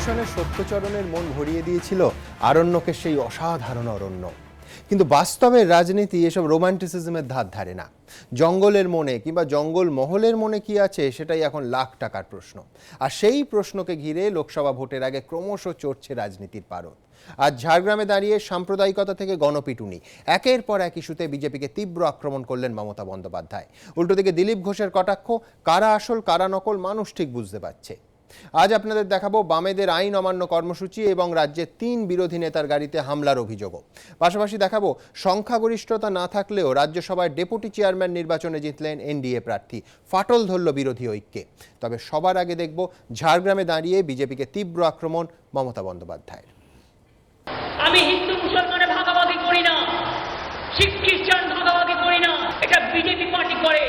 বিভূতিভূষণের সত্যচরণের মন ভরিয়ে দিয়েছিল আরণ্যকের সেই অসাধারণ অরণ্য। কিন্তু বাস্তবের রাজনীতি এসব রোমান্টিসিজমের ধার ধারে না। জঙ্গলের মনে কিংবা জঙ্গল মহলের মনে কি আছে সেটাই এখন লাখ টাকার প্রশ্ন। আর সেই প্রশ্নকে ঘিরে লোকসভা ভোটের আগে ক্রমশ চড়ছে রাজনীতির পারদ। আজ ঝাড়গ্রামে দাঁড়িয়ে সাম্প্রদায়িকতা থেকে গণপিটুনি, একের পর এক ইস্যুতে বিজেপিকে তীব্র আক্রমণ করলেন মমতা বন্দ্যোপাধ্যায়। উল্টো দিকে দিলীপ ঘোষের কটাক্ষ, কারা আসল কারা নকল মানুষ ঠিক বুঝতে পারছে। আজ আপনাদের দেখাবো বামেদের আইন অমান্য কর্মসূচি এবং রাজ্যের 3 বিরোধী নেতার গাড়িতে হামলার অভিযোগও। পাশাপাশি দেখাবো সংখ্যাগরিষ্ঠতা না থাকলেও রাজ্যসভায় ডেপুটি চেয়ারম্যান নির্বাচনে জিতলেন এনডিএ প্রার্থী, ফাটল ধরল বিরোধী ঐক্যে। তবে সবার আগে দেখব ঝাড়গ্রামে দাঁড়িয়ে বিজেপিকে তীব্র আক্রমণ মমতা বন্দ্যোপাধ্যায়ের। আমি হিন্দু মুসলমানের ভাগাভাগি করি না, শিখ খ্রিস্টান ভাগাভাগি করি না, এটা বিজেপি পার্টি করে।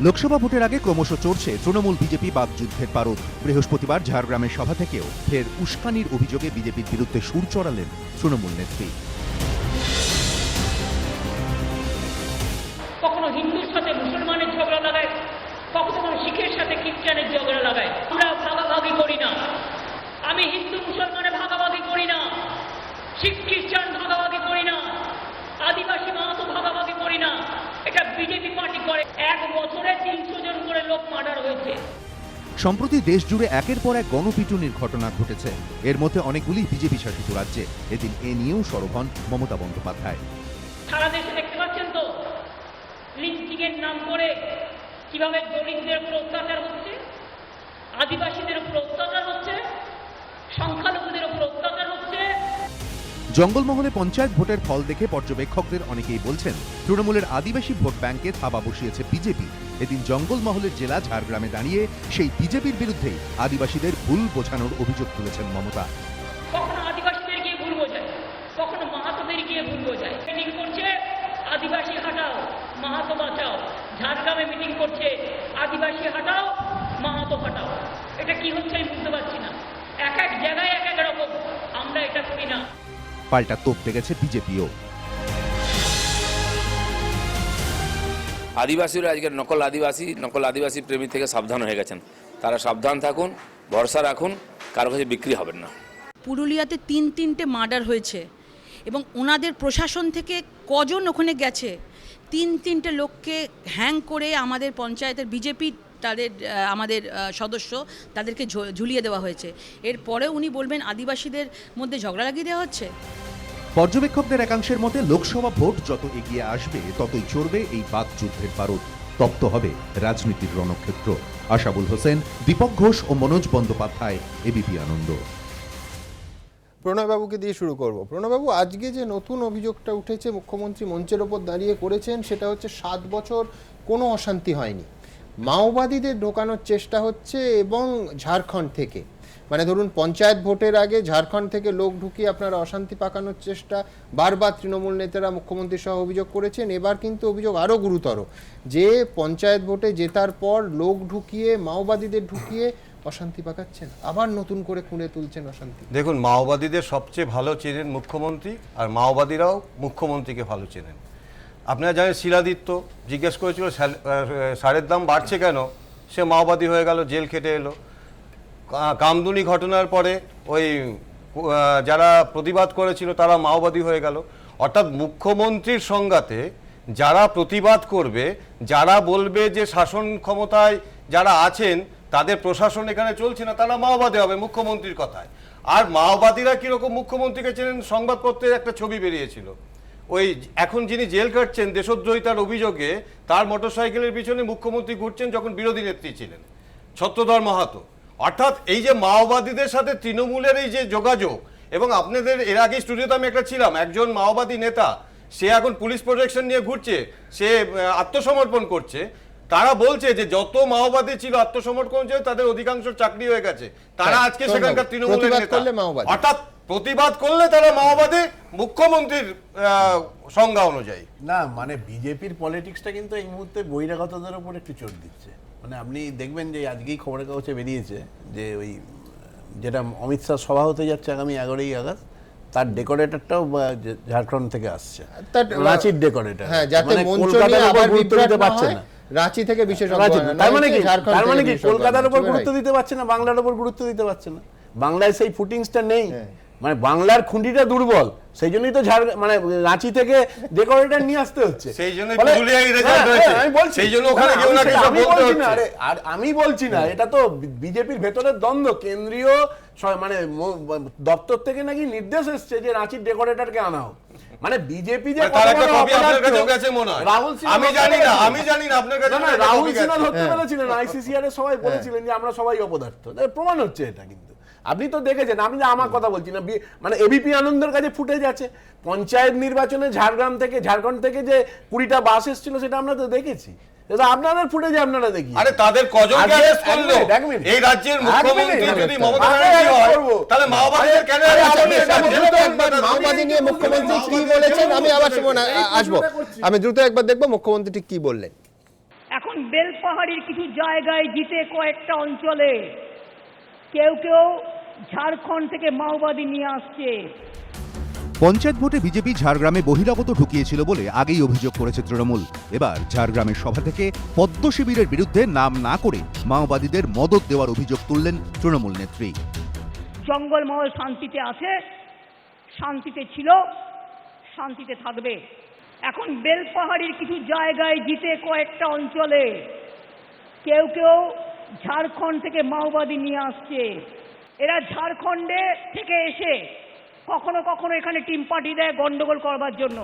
লোকসভা ভোটের আগে ক্রমশ চড়ছে তৃণমূল বিজেপি বাকযুদ্ধের পারদ। বৃহস্পতিবার ঝাড়গ্রামের সভা থেকেও ফের উস্কানির অভিযোগে বিজেপির বিরুদ্ধে সুর চড়ালেন তৃণমূল নেত্রী। কখনো হিন্দুর সাথে মুসলমানের ঝগড়া লাগায়, কখনো শিখের সাথে খ্রিস্টানের ঝগড়া লাগায়। আমরা ভাগাভাগি করি না, আমি হিন্দু মুসলমানের ভাগাভাগি করি না, শিখ খ্রিস্টান ভাগাভাগি করি না, আদিবাসী মাহাতো ভাগাভাগি করি না, এটা বিজেপি পার্টি করে। 1 বছরে 300 জন করে লোক মার্ডার হয়েছে। সম্প্রতি দেশ জুড়ে একের পর এক গণপিটুনির ঘটনা ঘটেছে, এর মধ্যে অনেকগুলি বিজেপি শাসিত রাজ্যে। এদিন এ নিয়েও সরব হন মমতা বন্দ্যোপাধ্যায়। সারা দেশে দেখতে পাচ্ছেন তো লিঞ্চিং এর নাম করে কিভাবে দলিতদের উপর অত্যাচার হচ্ছে, আদিবাসীদের উপর অত্যাচার হচ্ছে, সংখ্যালঘুদের উপর অত্যাচার হচ্ছে। জঙ্গলমহলে পঞ্চায়েত ভোটের ফল দেখে পর্যবেক্ষকদের অনেকেই বলছেন তৃণমূলের আদিবাসী ভোট ব্যাংকে থাবা বসিয়েছে বিজেপি। এদিন জঙ্গলমহলের জেলা ঝাড়গ্রামে দাঁড়িয়ে সেই বিজেপির বিরুদ্ধেই আদিবাসীদের ভুল বোঝানোর অভিযোগ তুলেছেন মমতা। কখনো আদিবাসীদের গিয়ে ভুল বোঝায়, কখনো মাহাতোদের গিয়ে ভুল বোঝায়। মিটিং করছে আদিবাসী হাটাও মাহাতো বাঁচাও, ঝাড়গ্রামে মিটিং করছে আদিবাসী হাটাও মাহাতো হাটাও। এটা কি হচ্ছে আমি বুঝতে পারছি না। এক এক জায়গায় এক এক রকম, আমরা এটা করি না। পাল্টা তোপ দেখেছে বিজেপিও। আদিবাসীরা আজকের নকল আদিবাসী প্রেমী থেকে সাবধান হয়ে গেছেন। তারা সাবধান থাকুন, ভরসা রাখুন, কারো কাছে বিক্রি হবেন না। পুরুলিয়াতে 3টে মার্ডার হয়েছে এবং ওনাদের প্রশাসন থেকে কজন ওখানে গেছে, 3টে লোককে হ্যাং করে আমাদের পঞ্চায়েতের বিজেপি আমাদের সদস্য তাদেরকে ঝুলিয়ে দেওয়া হয়েছে। এরপরে উনি বলবেন আদিবাসীদের মধ্যে ঝগড়া লাগিয়ে দেওয়া হচ্ছে। পর্যবেক্ষকদের একাংশের মতে লোকসভা ভোট যত এগিয়ে আসবে ততই চড়বে এই বাকযুদ্ধের পারদ, তপ্ত হবে রাজনীতির রণক্ষেত্র। আশাবুল হোসেন, দীপক ঘোষ ও মনোজ বন্দ্যোপাধ্যায়, এবিপি আনন্দ। প্রণয়বাবুকে দিয়ে শুরু করব। প্রণয়বাবু, আজকে যে নতুন অভিযোগটা উঠেছে মুখ্যমন্ত্রী মঞ্চের ওপর দাঁড়িয়ে করেছেন সেটা হচ্ছে 7 বছর কোনো অশান্তি হয়নি, মাওবাদীদের ঢোকানোর চেষ্টা হচ্ছে এবং ঝাড়খণ্ড থেকে, মানে ধরুন পঞ্চায়েত ভোটের আগে ঝাড়খণ্ড থেকে লোক ঢুকিয়ে আপনারা অশান্তি পাকানোর চেষ্টা বারবার তৃণমূল নেতারা মুখ্যমন্ত্রী সহ অভিযোগ করেছেন। এবার কিন্তু অভিযোগ আরও গুরুতর যে পঞ্চায়েত ভোটে জেতার পর লোক ঢুকিয়ে মাওবাদীদের ঢুকিয়ে অশান্তি পাকাচ্ছেন, আবার নতুন করে খুঁড়ে তুলছেন অশান্তি। দেখুন, মাওবাদীদের সবচেয়ে ভালো চেনেন মুখ্যমন্ত্রী, আর মাওবাদীরাও মুখ্যমন্ত্রীকে ভালো চেনেন। আপনারা জানেন শিলাদিত্য জিজ্ঞেস করেছিল সারের দাম বাড়ছে কেন, সে মাওবাদী হয়ে গেল, জেল খেটে এলো। কামদুনি ঘটনার পরে ওই যারা প্রতিবাদ করেছিল তারা মাওবাদী হয়ে গেল। অর্থাৎ মুখ্যমন্ত্রীর সংঘাতে যারা প্রতিবাদ করবে, যারা বলবে যে শাসন ক্ষমতায় যারা আছেন তাদের প্রশাসন এখানে চলছে না, তারা মাওবাদী হবে মুখ্যমন্ত্রীর কথায়। আর মাওবাদীরা কীরকম মুখ্যমন্ত্রীকে চেনেন, সংবাদপত্রের একটা ছবি বেরিয়েছিল, ওই এখন যিনি জেল কাটছেন দেশদ্রোহিতার অভিযোগে তার মোটরসাইকেলের পিছনে মুখ্যমন্ত্রী ঘুরছেন যখন বিরোধী নেত্রী ছিলেন, ছত্রধর মাহাতো। অর্থাৎ এই যে মাওবাদীদের সাথে তৃণমূলের এই যে যোগাযোগ, এবং আপনাদের এর আগে স্টুডিওতে আমি একটা ছিলাম, একজন মাওবাদী নেতা সে এখন পুলিশ প্রোটেকশন নিয়ে ঘুরছে, সে আত্মসমর্পণ করছে। তারা বলছে যে যত মাওবাদী ছিল আত্মসমর্পণ করে তাদের অধিকাংশ চাকরি হয়ে গেছে, তারা আজকে সেখানকার তৃণমূলের নেতা। অর্থাৎ প্রতিবাদ করলে তারা মাওবাদী মুখ্যমন্ত্রীর সংজ্ঞা অনুযায়ী। না, মানে বিজেপির পলিটিক্সটা কিন্তু এই মুহূর্তে বহিরাগতদের উপর একটু চোট দিচ্ছে। মানে আপনি দেখবেন যে আজকেই খবরের কাগজে বেরিয়েছে যে ওই যেটা অমিত শাহ সভা হতে যাচ্ছে আগামী 11ই আগস্ট, তার ডেকোরেটরটাও ঝাড়খণ্ড থেকে আসছে, রাঁচির ডেকোরেটর। হ্যাঁ, যাতে মঞ্চ নিয়ে আবার বিভ্রাট না হয়, রাঁচি থেকে বিশেষজ্ঞ রাঁচি, আনা তার মানে হয়েছে, কি ঝাড়খণ্ড তার মানে থেকে কি বিশেষজ্ঞ কলকাতার আনা উপর হয়েছে, গুরুত্ব right? দিতে পারছে না, বাংলার উপর গুরুত্ব দিতে পারছে না, বাংলায় সেই ফুটিংসটা নেই, মানে বাংলার খুঁটিটা দুর্বল, সেই জন্যই তো মানে রাঁচি থেকে ডেকোরেটর নিয়ে আসতে হচ্ছে, সেই জন্যই ফলে- পুরুলিয়ায় এই result হ্যাঁ, হয়েছে। আমি বলছি, সেই জন্য ওখানে না, কেউ না আমি কেউ আমি বলতে বলছি না, হচ্ছে। আরে, আর আমি বলছি না, এটা তো বিজেপির ভেতরের দ্বন্দ্ব, কেন্দ্রীয় মানে দপ্তর থেকে নাকি নির্দেশ এসছে যে রাঁচির ডেকোরেটরকে আনা হোক, মানে বিজেপি যে তার কত একটা বড় কপি আপনার অপদার্থ, কাছেও গেছে মনে হয়। রাহুল সিনহা আমি ধরতে জানি না, পেরেছিলেন। আমি জানি না, আপনার কাছে না, মনে হয় একটা রাহুল কপি সিনহা গেছে। ধরতে পেরেছিলেন, আইসিসিআর এর সবাই বলেছিলেন যে আমরা সবাই অপদার্থ, প্রমাণ হচ্ছে এটা, কিন্তু আপনি তো দেখেছেন, আমি যে আমার কথা বলছি না, মানে এবিপি আনন্দের কাছে ফুটে যাচ্ছে, পঞ্চায়েত নির্বাচনে ঝাড়খণ্ড থেকে যে 20টা বাস এসেছিল সেটা আমরা তো দেখেছি, এটা আপনাদের ফুটেজে আপনারা দেখি। আরে তাদের কজনকে অ্যারেস্ট করলো? এক মিনিট। এই রাজ্যের এক মুখ্যমন্ত্রী মিনিট। যদি মমতা আগে ব্যানার্জি arrest হয়, করবো। তাহলে মাওবাদীদের কেন আরে arrest আপনি করবে? এটা এটা বলতে একবার মাওবাদী নিয়ে মুখ্যমন্ত্রী কি বলেছেন আমি আবার আসবো, আমি দ্রুত একবার দেখবো মুখ্যমন্ত্রী ঠিক কি বললেন। এখন বেলপাহাড়ির কিছু জায়গায় জিতে কয়েকটা অঞ্চলে কেউ কেউ ঝাড়খণ্ড থেকে মাওবাদী নিয়ে আসছে। পঞ্চায়েত ভোটে বিজেপি ঝাড়গ্রামে বহিরাগত ঢুকিয়েছিল বলে আগেই অভিযোগ করেছে তৃণমূল। এবার ঝাড়গ্রামের সভা থেকে পদ্ম শিবিরের বিরুদ্ধে নাম না করে মাওবাদীদের মদত দেওয়ার অভিযোগ তুললেন তৃণমূল নেত্রী। জঙ্গলমহল শান্তিতে আছে, শান্তিতে ছিল, শান্তিতে থাকবে। এখন বেলপাহাড়ির কিছু জায়গায় জিতে কয়েকটা অঞ্চলে কেউ কেউ ঝাড়খণ্ড থেকে মাওবাদী নিয়ে আসছে। এরা ঝাড়খণ্ডে থেকে এসে কখনো কখনো এখানে টিম পার্টি দেয় গন্ডগোল করবার জন্য।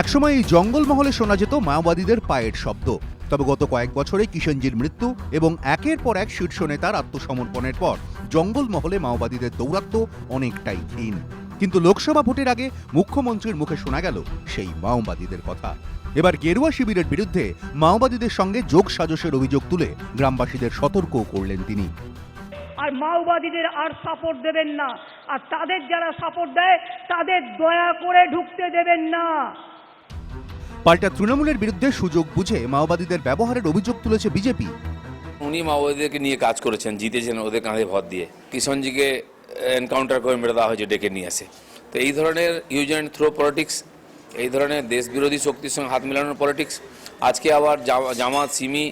একসময় এই জঙ্গলমহলে শোনা যেত মাওবাদীদের পায়ের শব্দ। তবে গত কয়েক বছরে কিষণজির মৃত্যু এবং একের পর এক শীর্ষ নেতার আত্মসমর্পণের পর জঙ্গলমহলে মাওবাদীদের দৌরাত্ম্য অনেকটাই ক্ষীণ। কিন্তু লোকসভা ভোটের আগে মুখ্যমন্ত্রীর মুখে শোনা গেল সেই মাওবাদীদের কথা। এবার গেরুয়া শিবিরের বিরুদ্ধে মাওবাদীদের সঙ্গে যোগ সাজসের অভিযোগ তুলে গ্রামবাসীদের সতর্কও করলেন তিনি। আর মাওবাদীদের আর সাপোর্ট দেবেন না, আর তাদের যারা সাপোর্ট দেয় তাদের দয়া করে ঢুকতে দেবেন না। পাল্টা তৃণমূলের বিরুদ্ধে সুযোগ বুঝে মাওবাদীদের ব্যবহারের অভিযোগ তুলেছে বিজেপি। উনি মাওবাদীদেরকে নিয়ে কাজ করেছেন, জিতেছেন ওদের কাঁধে ভর দিয়ে। কিষণজিকে এনকাউন্টার করে মেরে দেওয়া হয়েছে ডেকে নিয়ে আসে। তো এই ধরনের ইউজ অ্যান্ড থ্রো পলিটিক্স, এই ধরনের দেশ বিরোধী শক্তির সঙ্গে হাত মেলানোর পলিটিক্স, আজকে আবার জামাত, সিমি,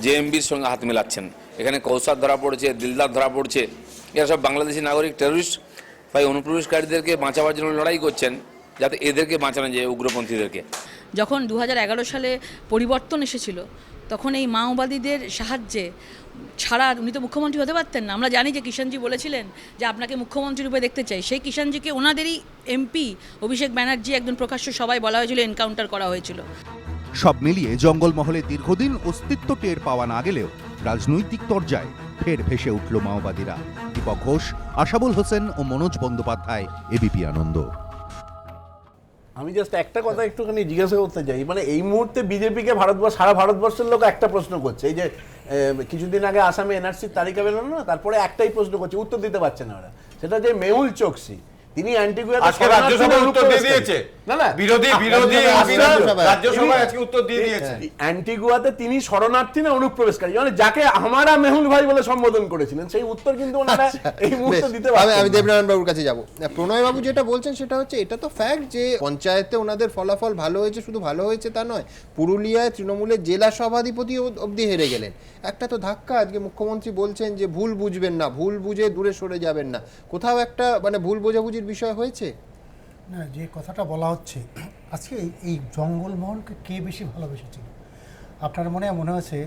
জেএমবির সঙ্গে হাত মেলাচ্ছেন। এখানে কৌসাদ ধরা পড়ছে, দিলদার ধরা পড়ছে, এরা সব বাংলাদেশি নাগরিক টেররিস্ট। তাই অনুপ্রবেশকারীদেরকে বাঁচাবার জন্য লড়াই করছেন, যাতে এদেরকে বাঁচানো যায়, উগ্রপন্থীদেরকে। যখন 2011 সালে পরিবর্তন এসেছিল তখন এই মাওবাদীদের সাহায্যে ছাড়া উনি তো মুখ্যমন্ত্রী হতে পারতেন না। আমরা জানি যে কিষণজি বলেছিলেন যে আপনাকে মুখ্যমন্ত্রী রূপে দেখতে চাই। সেই কিষণজিকে ওনাদেরই এমপি অভিষেক ব্যানার্জি একজন প্রকাশ্য সবাই বলা হয়েছিল এনকাউন্টার করা হয়েছিল। সব মিলিয়ে জঙ্গলমহলে দীর্ঘদিন অস্তিত্ব টের পাওয়া না গেলেও রাজনৈতিক তরজায় ফের ভেসে উঠল মাওবাদীরা। দীপক ঘোষ, আশাবুল হোসেন ও মনোজ বন্দ্যোপাধ্যায়, এবিপি আনন্দ। আমি জাস্ট একটা কথা একটুখানি জিজ্ঞাসা করতে চাই, মানে এই মুহূর্তে বিজেপিকে সারা ভারতবর্ষের লোক একটা প্রশ্ন করছে, এই যে কিছুদিন আগে আসামে এনআরসির তালিকা বেরোলো না, তারপরে একটাই প্রশ্ন করছে, উত্তর দিতে পারছে না ওরা, সেটা যে মেহুল চোকসি, তিনি অ্যান্টিগুয়াতে আজকে রাজ্যসভায় উত্তর দিয়ে দিয়েছে। না বিরোধী রাজ্যসভায় রাজ্যসভায় আজকে উত্তর দিয়ে দিয়েছে। অ্যান্টিগুয়াতে তিনি শরণার্থী না অনুপ্রবেশকারী, মানে যাকে আমারা মেহুল ভাই বলে সম্বোধন করেছিলেন, সেই উত্তর কিন্তু ওনারা এই মুহূর্তে বেশ, দিতে আমি পারছেন দেবনারায়ণ বাবুর কাছে যাব। প্রণয় বাবু যেটা বলছেন সেটা হচ্ছে, এটা তো ফ্যাক্ট যে পঞ্চায়েতে ওনাদের ফলাফল ভালো হয়েছে, শুধু ভালো হয়েছে তা নয়, পুরুলিয়ায় তৃণমূলের জেলা সভাধিপতি অবধি হেরে গেলেন। একটা তো ধাক্কা। আজকে মুখ্যমন্ত্রী বলছেন যে ভুল বুঝবেন না, ভুল বুঝে দূরে সরে যাবেন না। কোথাও একটা মানে ভুল বোঝাবুঝির বিষয় হয়েছে না, যে কথাটা বলা হচ্ছে আজকে এই জঙ্গলমহলকে কে বেশি ভালোবেসেছিল? আপনার মনে হচ্ছে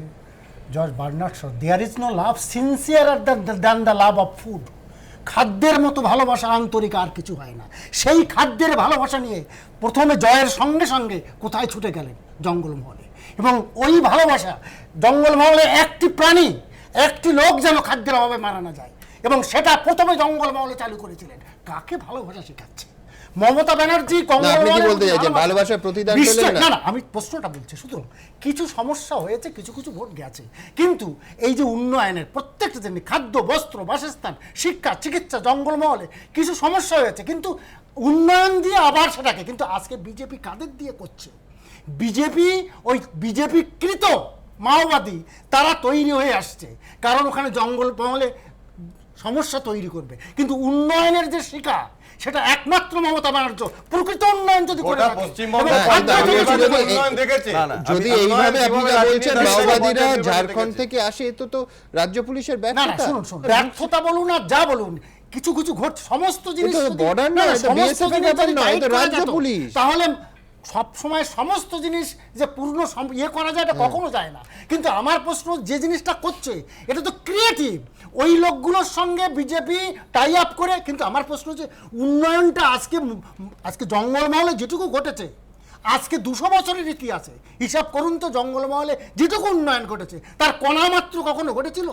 George Bernard Shaw, there is no love sincerer than the love of food. খাদ্যের মতো ভালোবাসা আন্তরিক আর কিছু হয় না। সেই খাদ্যের ভালোবাসা নিয়ে প্রথমে জয়ের সঙ্গে সঙ্গে কোথায় ছুটে গেলেন? জঙ্গলমহলে। এবং ওই ভালোবাসা জঙ্গলমহলে একটি প্রাণী, একটি লোক যেন খাদ্যের অভাবে মারা না যায়, এবং সেটা প্রথমে জঙ্গলমহলে চালু করেছিলেন। কাকে ভালোবাসা শেখাচ্ছে? মমতা ব্যানার্জি। আপনি কি বলতে চাইছেন ভালোবাসার প্রতিদান পেলেন না? না, আমি প্রশ্নটা বলছি। সুতরাং কিছু সমস্যা হয়েছে, কিছু ভোট গেছে, কিন্তু এই যে উন্নয়নের প্রত্যেকটা জিনিস, খাদ্য, বস্ত্র, বাসস্থান, শিক্ষা, চিকিৎসা, জঙ্গলমহলে কিছু সমস্যা হয়েছে, কিন্তু উন্নয়ন দিয়ে আবার সেটাকে, কিন্তু আজকে বিজেপি কাদের দিয়ে করছে? বিজেপি ওই বিজেপিকৃত মাওবাদী তারা তৈরি হয়ে আসছে, কারণ ওখানে জঙ্গলমহলে সমস্যা তৈরি করবে, কিন্তু উন্নয়নের যে শিকা সেটা একমাত্র মমতা ব্যানার্জি। প্রকৃত উন্নয়ন যদি করে গোটা থাকে, পশ্চিমবঙ্গ এবং উন্নয়ন দেখেছে। যদি এইভাবে আপনি যা বলছেন মাওবাদীরা ঝাড়খণ্ড থেকে আসে, এ তো রাজ্য পুলিশের না না ব্যর্থতা। শুনুন ব্যর্থতা বলুন আর যা বলুন, কিছু কিছু সমস্ত জিনিস এটা তো যদি- border না, নয়, না, এটা সমস্ত BSF এর জিনিস ব্যাপার যদি নয়, tight এটা করা রাজ্য যেত, পুলিশ। তাহলে সব সময় সমস্ত জিনিস যে পূর্ণ ইয়ে করা যায় এটা কখনো যায় না। কিন্তু আমার প্রশ্ন, যে জিনিসটা করছে এটা তো ক্রিয়েটিভ, ওই লোকগুলোর সঙ্গে বিজেপি টাই আপ করে। কিন্তু আমার প্রশ্ন হচ্ছে উন্নয়নটা আজকে জঙ্গলমহলে যেটুকু ঘটেছে, আজকে 200 বছরের ইতিহাসে হিসাব করুন তো, জঙ্গলমহলে যেটুকু উন্নয়ন ঘটেছে তার কণা মাত্র কখনো ঘটেছিল?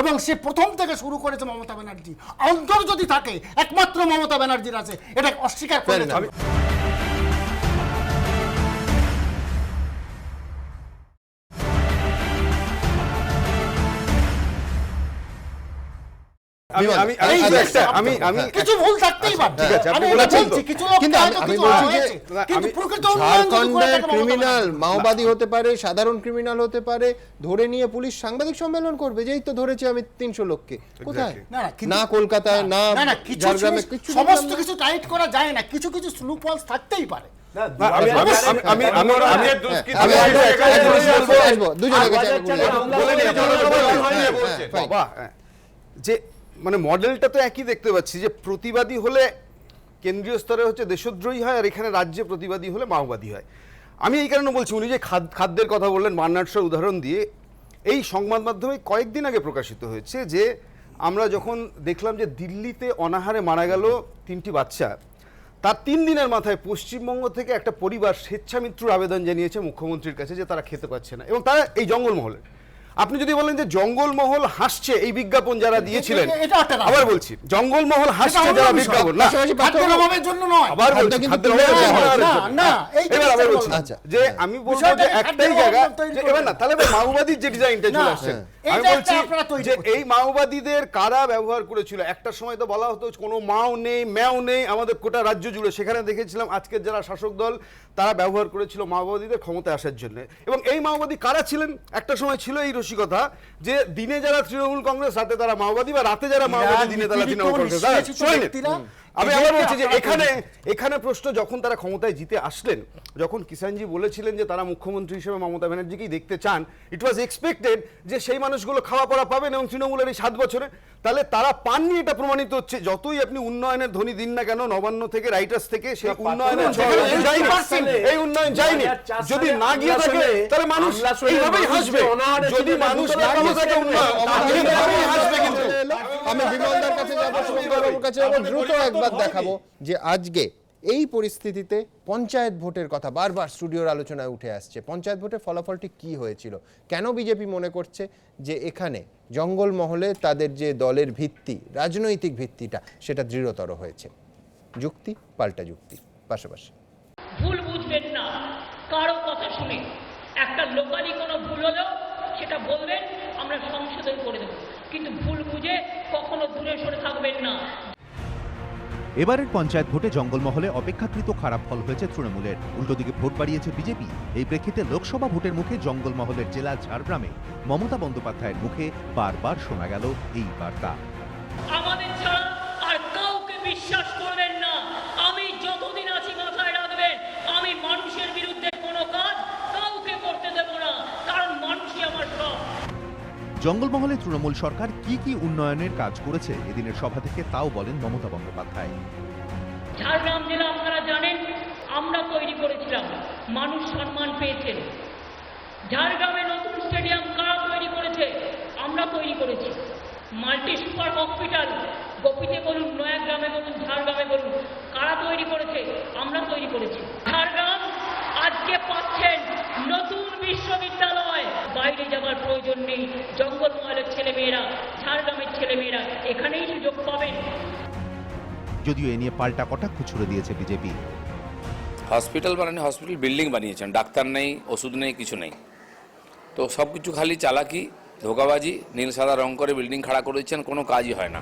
এবং সে প্রথম থেকে শুরু করেছে মমতা ব্যানার্জি। অন্তর যদি থাকে একমাত্র মমতা ব্যানার্জির আছে, এটা অস্বীকার করে Fair enough. চলবে না। এই জিনিসটা কিছু ভুল থাকতেই পারে। ঠিক আছে, আমি আপনি এটা বলেছেন বলছি, তো। কিছু লোক কিন্তু হয়তো আমি কিছু বলছি যে হয়েছে, কিন্তু প্রকৃত উন্নয়ন যদি করে ঝাড়খণ্ডের থাকে মমতা ক্রিমিনাল ব্যানার্জি। মাওবাদী হতে পারে, সাধারণ ক্রিমিনাল হতে পারে, ধরে নিয়ে পুলিশ সাংবাদিক সম্মেলন করবে যেই তো ধরেছে আমি 300 লোককে। কোথায়? না, না, কিন্তু- না কলকাতায়, না কিছু ঝাড়গ্রামে, জিনিস কিছু সমস্ত দেখলাম না। কিছু টাইট করা যায় না, কিছু কিছু স্লুপ হোলস থাকতেই পারে। যে মানে মডেলটা তো একই দেখতে পাচ্ছি, যে প্রতিবাদী হলে কেন্দ্রীয় স্তরে হচ্ছে দেশদ্রোহী হয়, আর এখানে রাজ্যে প্রতিবাদী হলে মাওবাদী হয়। আমি এই কারণে বলছি, উনি যে খাদ্যের কথা বললেন বার্নার্ডশার উদাহরণ দিয়ে, এই সংবাদ মাধ্যমে কয়েকদিন আগে প্রকাশিত হয়েছে যে আমরা যখন দেখলাম যে দিল্লিতে অনাহারে মারা গেল 3টি বাচ্চা, তার 3 দিনের মাথায় পশ্চিমবঙ্গ থেকে একটা পরিবার স্বেচ্ছামৃত্যুর আবেদন জানিয়েছে মুখ্যমন্ত্রীর কাছে যে তারা খেতে পাচ্ছে না, এবং তারা এই জঙ্গলমহলে। আপনি যদি বলেন যে জঙ্গলমহল হাসছে এই বিজ্ঞাপন যারা দিয়েছিলেন, এটা একটা রাজনীতি। আবার বলছি জঙ্গলমহল হাসছে এটা যারা অন্য বিষয়। বিজ্ঞাপন, না খাদ্যের অভাবের জন্য নয়। আবার খাদ্য বলছি, কিন্তু খাদ্যের তুলে অভাবের দেওয়া জন্য হয়। নয়। না, এই এবার আবার জিনিসটা বলছি বলবো। আচ্ছা, যে আমি বলবো বিষয়টা যে খাদ্যের একটাই অভাব জায়গা, তৈরি যে করবে এবার না না। তাহলে এবার মাওবাদীর যে ডিজাইনটা চলে না, আসছে, এইটা আমি একটা বলছি আপনারা তৈরি যে করছেন। এই মাওবাদীদের কারা ব্যবহার করেছিল। একটা সময় তো বলা হতো কোনো মাও নেই ম্যাও নেই আমাদের গোটা রাজ্য জুড়ে, সেখানে দেখেছিলাম আজকের যারা শাসক দল তারা ব্যবহার করেছিল মাওবাদীদের ক্ষমতায় আসার জন্য। এবং এই মাওবাদী কারা ছিলেন, একটা সময় ছিল এই রসিকতা যে দিনে যারা তৃণমূল কংগ্রেস, রাতে তারা মাওবাদী, বা রাতে যারা মাওবাদী, দিনে তারা তৃণমূল কংগ্রেস। আমি আবার বলছি যে এখানে প্রশ্ন, যখন তারা ক্ষমতায় জিতে আসলেন, যখন কিষাণজি বলেছিলেন যে তারা মুখ্যমন্ত্রী হিসেবে মমতা ব্যানার্জিকেই দেখতে চান, ইট ওয়াজ এক্সপেক্টেড যে সেই মানুষগুলো খাওয়া পড়া পাবেন, এবং তৃণমূলের এই 7 বছরে তাহলে তারা পাননি, এটা প্রমাণিত হচ্ছে। যতই আপনি উন্নয়নের ধ্বনি দিন না কেন, নবান্ন থেকে রাইটার্স থেকে, সেই উন্নয়নের এই উন্নয়ন যায়নি। যদি না গিয়ে থাকে তাহলে মানুষ এইভাবেই হাসবে। যদি মানুষ না গিয়ে থাকে উন্নয়ন, এইভাবেই হাসবে। কিন্তু আমি বিমলদার কাছে যাবো, শুভঙ্করবাবুর কাছে যাবো, দ্রুত একবার দেখাবো যে আজকে এই পরিস্থিতিতে পঞ্চায়েত ভোটের কথা বারবার স্টুডিওর আলোচনায় উঠে আসছে। পঞ্চায়েত ভোটের ফলাফলটি কি হয়েছিল, কেন বিজেপি মনে করছে যে এখানে জঙ্গলমহলে তাদের যে দলের ভিত্তি, রাজনৈতিক ভিত্তিটা, সেটা দৃঢ়তর হয়েছে। যুক্তি পাল্টা যুক্তি পাশাপাশি। ভুল বুঝবেন না কারো কথা শুনে। একটা লোকালি কোনো ভুল হলেও সেটা বলবেন, আমরা সংশোধন করে দেবো, কিন্তু ভুল বুঝে কখনো দূরে সরে থাকবেন না। এবারের পঞ্চায়েত ভোটে জঙ্গলমহলে অপেক্ষাকৃত খারাপ ফল হয়েছে তৃণমূলের, উল্টো দিকে ভোট বাড়িয়েছে বিজেপি। এই প্রেক্ষিতে লোকসভা ভোটের মুখে জঙ্গলমহলের জেলা ঝাড়গ্রামে মমতা বন্দ্যোপাধ্যায়ের মুখে বারবার শোনা গেল এই বার্তা, আমাদের ছাড়া আর কাউকে বিশ্বাস করবেন না। আমি যতদিন আছি মাথায় রাখবেন, আমি মানুষের বিরুদ্ধে কোনো কাজ কাউকে করতে দেব না, কারণ মানুষই আমার সব। জঙ্গলমহলে তৃণমূল সরকার কি কি উন্নয়নের কাজ করেছে এদিনের সভা থেকে তাও বলেন মমতা বন্দ্যোপাধ্যায়। ঝাড়গ্রাম জেলা আপনারা জানেন আমরা তৈরি করেছিলাম, মানুষ সম্মান পেয়েছেন। ঝাড়গ্রামে নতুন স্টেডিয়াম কারা তৈরি করেছে? আমরা তৈরি করেছি। মাল্টি সুপার হসপিটাল গোপীতে বলুন, নয়াগ্রামে বলুন, ঝাড়গ্রামে বলুন, কারা তৈরি করেছে? আমরা তৈরি করেছি। ঝাড়গ্রাম আজকে পাচ্ছেন নতুন বিশ্ববিদ্যালয়, বাইরে যাওয়ার প্রয়োজন নেই। জঙ্গলমহলের ছেলেমেয়েরা, ঝাড়গ্রামের ছেলেমেয়েরা এখানেই সুযোগ পাবেন। যদিও এ নিয়ে পাল্টা কটাক্ষ ছুড়ে দিয়েছে বিজেপি। হসপিটাল বানানি, হসপিটাল বিল্ডিং বানিয়েছেন, ডাক্তার নেই, ওষুধ নেই, কিছু নেই। তো সব কিছু খালি চালাকি, ধোকাবাজি, নীল সাদা রং করে বিল্ডিং খাড়া করেছেন, কোনো কাজই হয় না।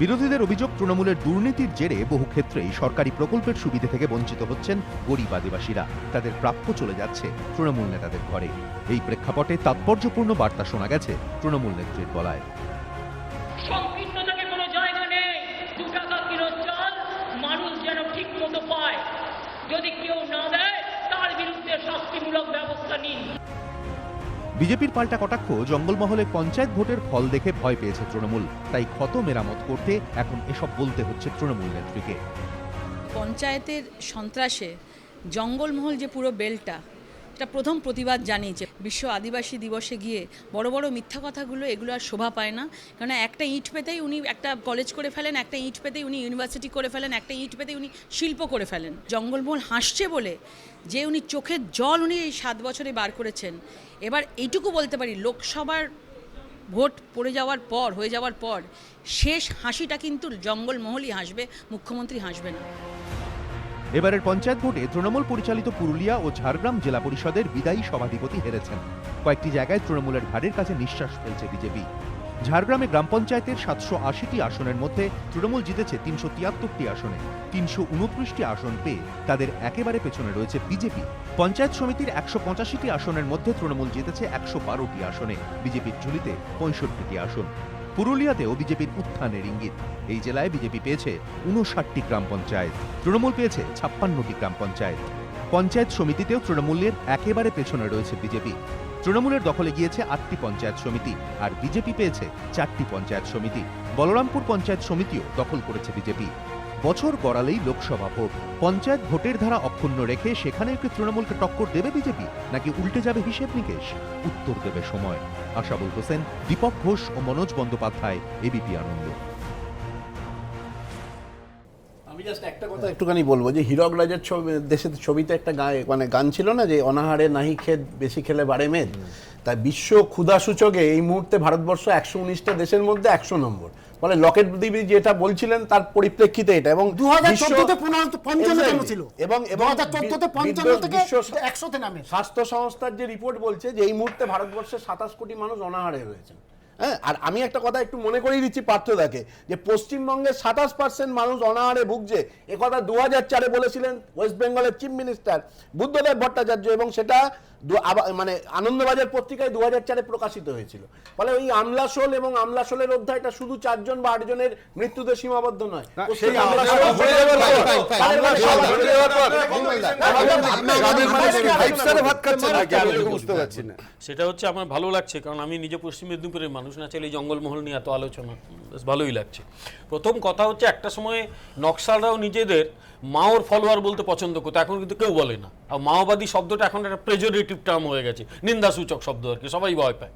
বিরোধীদের অভিযোগ, তৃণমূলের দুর্নীতির জেরে বহু ক্ষেত্রেই সরকারি প্রকল্পের সুবিধে থেকে বঞ্চিত হচ্ছেন গরিব আদিবাসীরা, তাদের প্রাপ্য চলে যাচ্ছে তৃণমূল নেতাদের ঘরে। এই প্রেক্ষাপটে তাৎপর্যপূর্ণ বার্তা শোনা গেছে তৃণমূল নেত্রীর গলায়। সংকীর্ণতাকে কোনো জায়গা নেই। 2 টাকা কিলো চাল শাস্তিমূলক ব্যবস্থা নিন। বিজেপির পাল্টা কটাক্ষ, জঙ্গলমহলে পঞ্চায়েত ভোটের ফল দেখে ভয় পেয়েছে তৃণমূল, তাই ক্ষত মেরামত করতে এখন এসব বলতে হচ্ছে তৃণমূল নেত্রীকে। পঞ্চায়েতের সন্ত্রাসে জঙ্গলমহল যে পুরো বেলটা, এটা প্রথম প্রতিবাদ জানিয়েছে। বিশ্ব আদিবাসী দিবসে গিয়ে বড় বড় মিথ্যা কথাগুলো এগুলো আর শোভা পায় না, কারণ একটা ইট পেতেই উনি একটা কলেজ করে ফেলেন, একটা ইট পেতেই উনি ইউনিভার্সিটি করে ফেলেন, একটা ইট পেতেই উনি শিল্প করে ফেলেন। জঙ্গলমহল হাসছে বলে যে উনি চোখের জল উনি এই 7 বছরে বার করেছেন। এবার এইটুকু বলতে পারি, লোকসভার ভোট হয়ে যাওয়ার পর শেষ হাসিটা কিন্তু জঙ্গলমহলই হাসবে, মুখ্যমন্ত্রী হাসবে না। এবারের পঞ্চায়েত ভোটে তৃণমূল পরিচালিত পুরুলিয়া ও ঝাড়গ্রাম জেলা পরিষদের বিদায়ী সভাধিপতি হেরেছেন। কয়েকটি জায়গায় তৃণমূলের ঘাড়ের কাছে নিঃশ্বাস ফেলছে বিজেপি। ঝাড়গ্রামে গ্রাম পঞ্চায়েতের 780টি আসনের মধ্যে তৃণমূল জিতেছে 373টি আসনে। 329টি আসন পেয়ে তাদের একেবারে পেছনে রয়েছে বিজেপি। পঞ্চায়েত সমিতির 185টি আসনের মধ্যে তৃণমূল জিতেছে 112টি আসনে, বিজেপির ঝুলিতে 65টি আসন। পুরুলিয়াতেও বিজেপির উত্থানের ইঙ্গিত। এই জেলায় বিজেপি পেয়েছে 59টি গ্রাম পঞ্চায়েত, তৃণমূল পেয়েছে 56টি গ্রাম পঞ্চায়েত। পঞ্চায়েত সমিতিতেও তৃণমূলের একেবারে পেছনে রয়েছে বিজেপি। তৃণমূলের দখলে গিয়েছে 8টি পঞ্চায়েত সমিতি, আর বিজেপি পেয়েছে 4টি পঞ্চায়েত সমিতি। বলরামপুর পঞ্চায়েত সমিতিও দখল করেছে বিজেপি। বছর গড়ালেই লোকসভা ভোট, পঞ্চায়েত ভোটের ধারা অক্ষুণ্ণ রেখে সেখানেও কি তৃণমূলকে টক্কর দেবে বিজেপি, নাকি উল্টে যাবে হিসেব নিকেশ? উত্তর দেবে সময়। আশাবুল হোসেন, দীপক ঘোষ ও মনোজ বন্দ্যোপাধ্যায়, এবিপি আনন্দ। আমি জাস্ট একটা কথা একটুখানি বলবো যে হীরক রাজার দেশের ছবিতে একটা গান ছিল না, যে অনাহারে নাহি খেদ বেশি খেলে বাড়ে মেদ। তাই বিশ্ব ক্ষুধা সূচকে এই মুহূর্তে ভারতবর্ষ 119টা দেশের মধ্যে 100 নম্বর। ফলে লকেট দেবী যেটা বলছিলেন তার পরিপ্রেক্ষিতে এটা, এবং 2014তে 55 ছিল এবং 2014তে 55 থেকে 100তে নামে। স্বাস্থ্য সংস্থার যে রিপোর্ট বলছে যে এই মুহূর্তে ভারতবর্ষে 27 কোটি মানুষ অনাহারে রয়েছেন। হ্যাঁ, আর আমি একটা কথা একটু মনে করিয়ে দিচ্ছি পার্থদাকে, যে পশ্চিমবঙ্গের 27% মানুষ অনাহারে ভুগছে। একথা 2004-এ বলেছিলেন ওয়েস্ট বেঙ্গলের চিফ মিনিস্টার বুদ্ধদেব ভট্টাচার্য, এবং সেটা মানে আনন্দবাজার পত্রিকায় 2004-এ প্রকাশিত হয়েছিল। ফলে ওই আমলাশোল এবং আমলাশোলের অধ্যায়টা শুধু 4 জন বা 8 জনের মৃত্যুতে সীমাবদ্ধ নয়। সেটা হচ্ছে আমার ভালো লাগছে, কারণ আমি নিজে পশ্চিম মেদিনীপুরের মানুষ, না চাইলে জঙ্গলমহল নিয়ে এত আলোচনা, বেশ ভালোই লাগছে। প্রথম কথা হচ্ছে, একটা সময় নকশালরাও নিজেদের মাওর ফলোয়ার বলতে পছন্দ করতো, এখন কিন্তু কেউ বলে না। আর মাওবাদী শব্দটা এখন একটা প্রেজরেটিভ টার্ম হয়ে গেছে, নিন্দাসূচক শব্দ আর কি, সবাই ভয় পায়।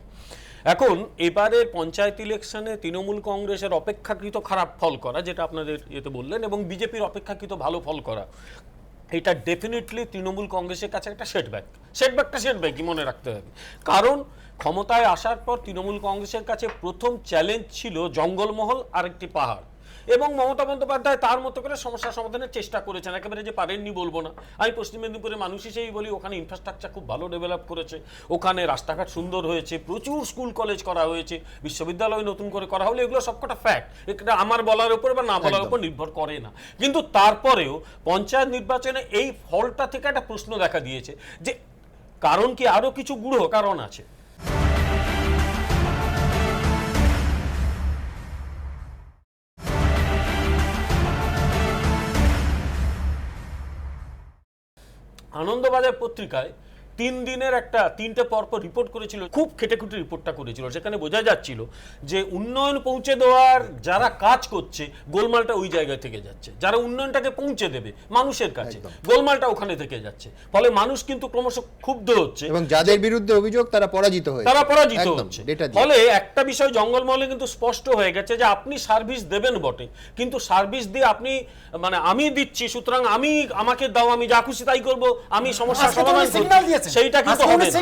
এখন এবারে পঞ্চায়েত ইলেকশনে তৃণমূল কংগ্রেসের অপেক্ষাকৃত খারাপ ফল করা, যেটা আপনাদের ইয়েতে বললেন, এবং বিজেপির অপেক্ষাকৃত ভালো ফল করা, এটা ডেফিনেটলি তৃণমূল কংগ্রেসের কাছে একটা সেটব্যাকই মনে রাখতে হবে। কারণ ক্ষমতায় আসার পর তৃণমূল কংগ্রেসের কাছে প্রথম চ্যালেঞ্জ ছিল জঙ্গলমহল আর একটি পাহাড়, এবং মমতা বন্দ্যোপাধ্যায় তার মতো করে সমস্যা সমাধানের চেষ্টা করেছেন, একেবারে যে পারেননি বলবো না। আমি পশ্চিম মেদিনীপুরের মানুষ হিসেবেই বলি, ওখানে ইনফ্রাস্ট্রাকচার খুব ভালো ডেভেলপ করেছে, ওখানে রাস্তাঘাট সুন্দর হয়েছে, প্রচুর স্কুল কলেজ করা হয়েছে, বিশ্ববিদ্যালয় নতুন করে করা হলে, এগুলো সবকটা ফ্যাক্ট। এটা আমার বলার উপর বা না বলার উপর নির্ভর করে না। কিন্তু তারপরেও পঞ্চায়েত নির্বাচনে এই ফলটা থেকে একটা প্রশ্ন দেখা দিয়েছে, যে কারণ কি আরো কিছু গূঢ় কারণ আছে। আনন্দবাজার পত্রিকায় 3 দিনের একটা 3টে পরপর রিপোর্ট করেছিল, খুব খেটেখুটে রিপোর্টটা করেছিল। সেখানে বোঝা যাচ্ছিল যে উন্নয়ন পৌঁছে দেওয়ার যারা কাজ করছে, গোলমালটা ওই জায়গা থেকে যাচ্ছে। যারা উন্নয়নটাকে পৌঁছে দেবে মানুষের কাছে, গোলমালটা ওখানে থেকে যাচ্ছে। ফলে মানুষ কিন্তু ক্রমশ ক্ষুব্ধ হচ্ছে, এবং যাদের বিরুদ্ধে অভিযোগ তারা পরাজিত হচ্ছে। ফলে একটা বিষয় জঙ্গলমহলে কিন্তু স্পষ্ট হয়ে গেছে, যে আপনি সার্ভিস দেবেন বটে, কিন্তু সার্ভিস দিয়ে আপনি মানে আমি দিচ্ছি, সুতরাং আমাকে দাও, আমি যা খুশি তাই করবো, আমি সমস্যার সমাধান করব, সেইটা কিন্তু হবে না।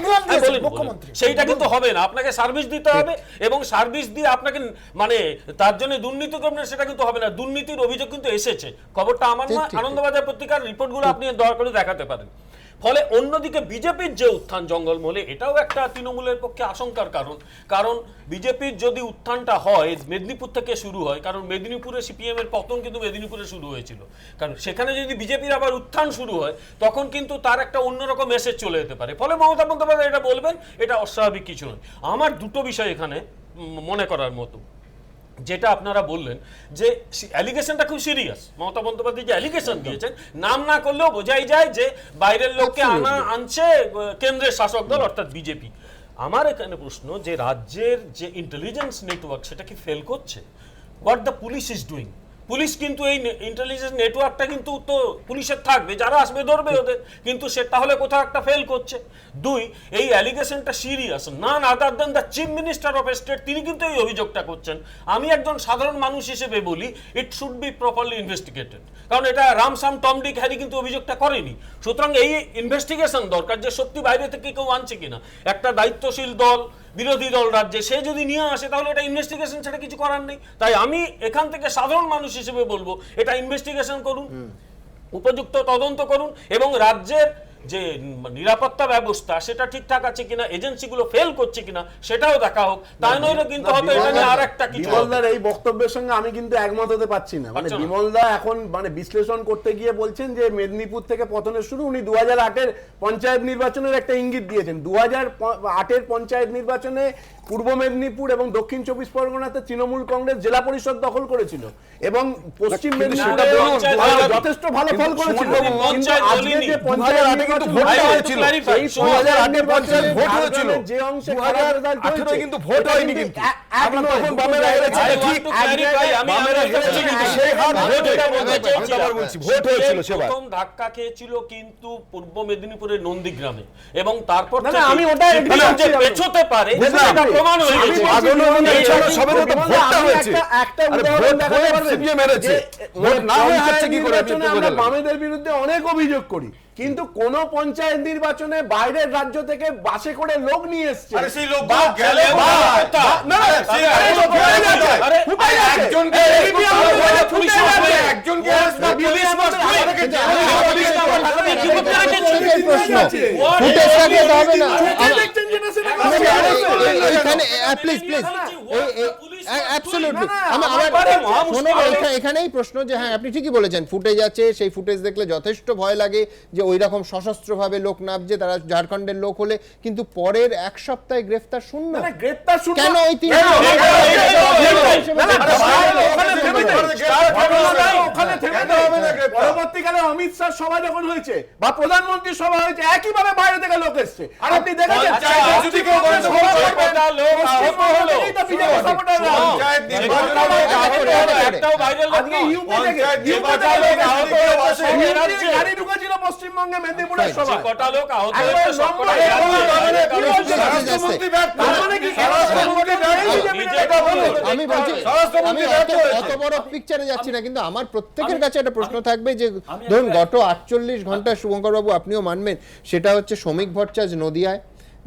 সেইটা কিন্তু হবে না। আপনাকে সার্ভিস দিতে হবে, এবং সার্ভিস দিয়ে আপনাকে মানে তার জন্য দুর্নীতি করবেন, সেটা কিন্তু হবে না। দুর্নীতির অভিযোগ কিন্তু এসেছে, খবরটা আমার না, আনন্দবাজার পত্রিকার রিপোর্টগুলো আপনি দয়া করে দেখাতে পারেন। ফলে অন্যদিকে বিজেপির যে উত্থান জঙ্গলমহলে, এটাও একটা তৃণমূলের পক্ষে আশঙ্কার কারণ। কারণ বিজেপির যদি উত্থানটা হয়, মেদিনীপুর থেকে শুরু হয়, কারণ মেদিনীপুরে সিপিএম এর পতন কিন্তু মেদিনীপুরে শুরু হয়েছিল, কারণ সেখানে যদি বিজেপির আবার উত্থান শুরু হয়, তখন কিন্তু তার একটা অন্যরকম মেসেজ চলে যেতে পারে। ফলে মমতা বন্দ্যোপাধ্যায় এটা বলবেন, এটা অস্বাভাবিক কিছু নয়। আমার দুটো বিষয় এখানে মনে করার মতো। যেটা আপনারা বললেন যে অ্যালিগেশনটা খুব সিরিয়াস, মমতা বন্দ্যোপাধ্যায় যে অ্যালিগেশন দিয়েছেন, নাম না করলেও বোঝাই যায় যে বাইরের লোককে আনছে কেন্দ্রের শাসক দল অর্থাৎ বিজেপি। আমার এখানে প্রশ্ন যে রাজ্যের যে ইন্টেলিজেন্স নেটওয়ার্ক সেটা কি ফেল করছে? What the police is doing? Police কিন্তু এই ইন্টেলিজেন্স নেটওয়ার্কটা কিন্তু তো পুলিশের থাকবে, যারা আসবে ধরবে ওদের, কিন্তু সে তাহলে কোথাও একটা ফেল করছে। দুই, এই অ্যালিগেশনটা serious, none other than the chief minister of state, তিনি কিন্তু এই অভিযোগটা করছেন। আমি একজন সাধারণ মানুষ হিসেবে বলি it should be properly investigated, কারণ এটা রামসাম টম ডিক হ্যারি কিন্তু অভিযোগটা করেনি। সুতরাং এই ইনভেস্টিগেশন দরকার যে সত্যি বাইরে থেকে কেউ আনছে কিনা। একটা দায়িত্বশীল দল, বিরোধী দল রাজ্যে, সে যদি নিয়ে আসে তাহলে এটা ইনভেস্টিগেশন ছাড়া কিছু করার নেই। তাই আমি এখান থেকে সাধারণ মানুষ হিসেবে বলবো এটা ইনভেস্টিগেশন করুন, উপযুক্ত তদন্ত করুন, এবং রাজ্যের যে নিরাপত্তা ব্যবস্থা সেটা ঠিকঠাক আছে কিনা, এজেন্সিগুলো ফেল করছে কিনা সেটাও দেখা হোক। তাই নইলে কিন্তু হয়তো এটা নিয়ে আর একটা কিছু। বিমলদার এই বক্তব্যের সঙ্গে আমি কিন্তু একমত হতে পারছি না। মানে বিমলদা এখন মানে বিশ্লেষণ করতে গিয়ে বলছেন যে মেদিনীপুর থেকে পতনের শুরু, উনি 2008-এর পঞ্চায়েত নির্বাচনের একটা ইঙ্গিত দিয়েছেন। 2008-এর পঞ্চায়েত নির্বাচনে পূর্ব মেদিনীপুর এবং দক্ষিণ 24 পরগনাতে তৃণমূল কংগ্রেস জেলা পরিষদ দখল করেছিল এবং পশ্চিম মেদিনীপুরে যথেষ্ট ভালো ফল করেছিল। কিন্তু আজকে যে পঞ্চায়েত নির্বাচন হয়েছিল, সেই 2008-এর পঞ্চায়েত ভোট হয়েছিল, যে অংশে 2018 কিন্তু ভোট হয়নি, কিন্তু আমরা তখন বামেরা হেরেছে, ঠিক বামেরা হেরেছে, কিন্তু সেই হার ভোট হয়েছিল, ভোট হয়েছিল সেবার। প্রথম ধাক্কা খেয়েছিল কিন্তু পূর্ব মেদিনীপুরের নন্দীগ্রামে, এবং তারপর আমি ওটা যে পেছোতে পারে প্রমাণ হয়ে গেছে। আমরা বামেদের বিরুদ্ধে অনেক অভিযোগ করি, কিন্তু কোন পঞ্চায়েত নির্বাচনে বাইরের রাজ্য থেকে বাসে করে লোক নিয়ে এসছে, এখানেই প্রশ্ন যে হ্যাঁ আপনি ঠিকই বলেছেন, ফুটেজ আছে, সেই ফুটেজ দেখলে যথেষ্ট ভয় লাগে যে ওই রকম সশস্ত্রভাবে লোক নামছে, তারা ঝাড়খণ্ডের লোক হলে, কিন্তু পরের এক সপ্তাহে গ্রেফতার শূন্য। কেন ওই তিন পরবর্তীকালে অমিত শাহ সভা যখন হয়েছে বা প্রধানমন্ত্রীর সভা হয়েছে, একইভাবে বাইরে থেকে লোক এসছে। আপনি দেখেছেন পশ্চিমবঙ্গে মেদিনীপুরের সভা আমি বলছি আমি অত বড় পিকচারে যাচ্ছি না, কিন্তু আমার প্রত্যেকের কাছে একটা প্রশ্ন থাকবে যে ধরুন গত 48 ঘন্টা শুভঙ্কর বাবু আপনিও মানবেন, সেটা হচ্ছে শ্রমিক ভট্টাচার্য নদিয়ায়,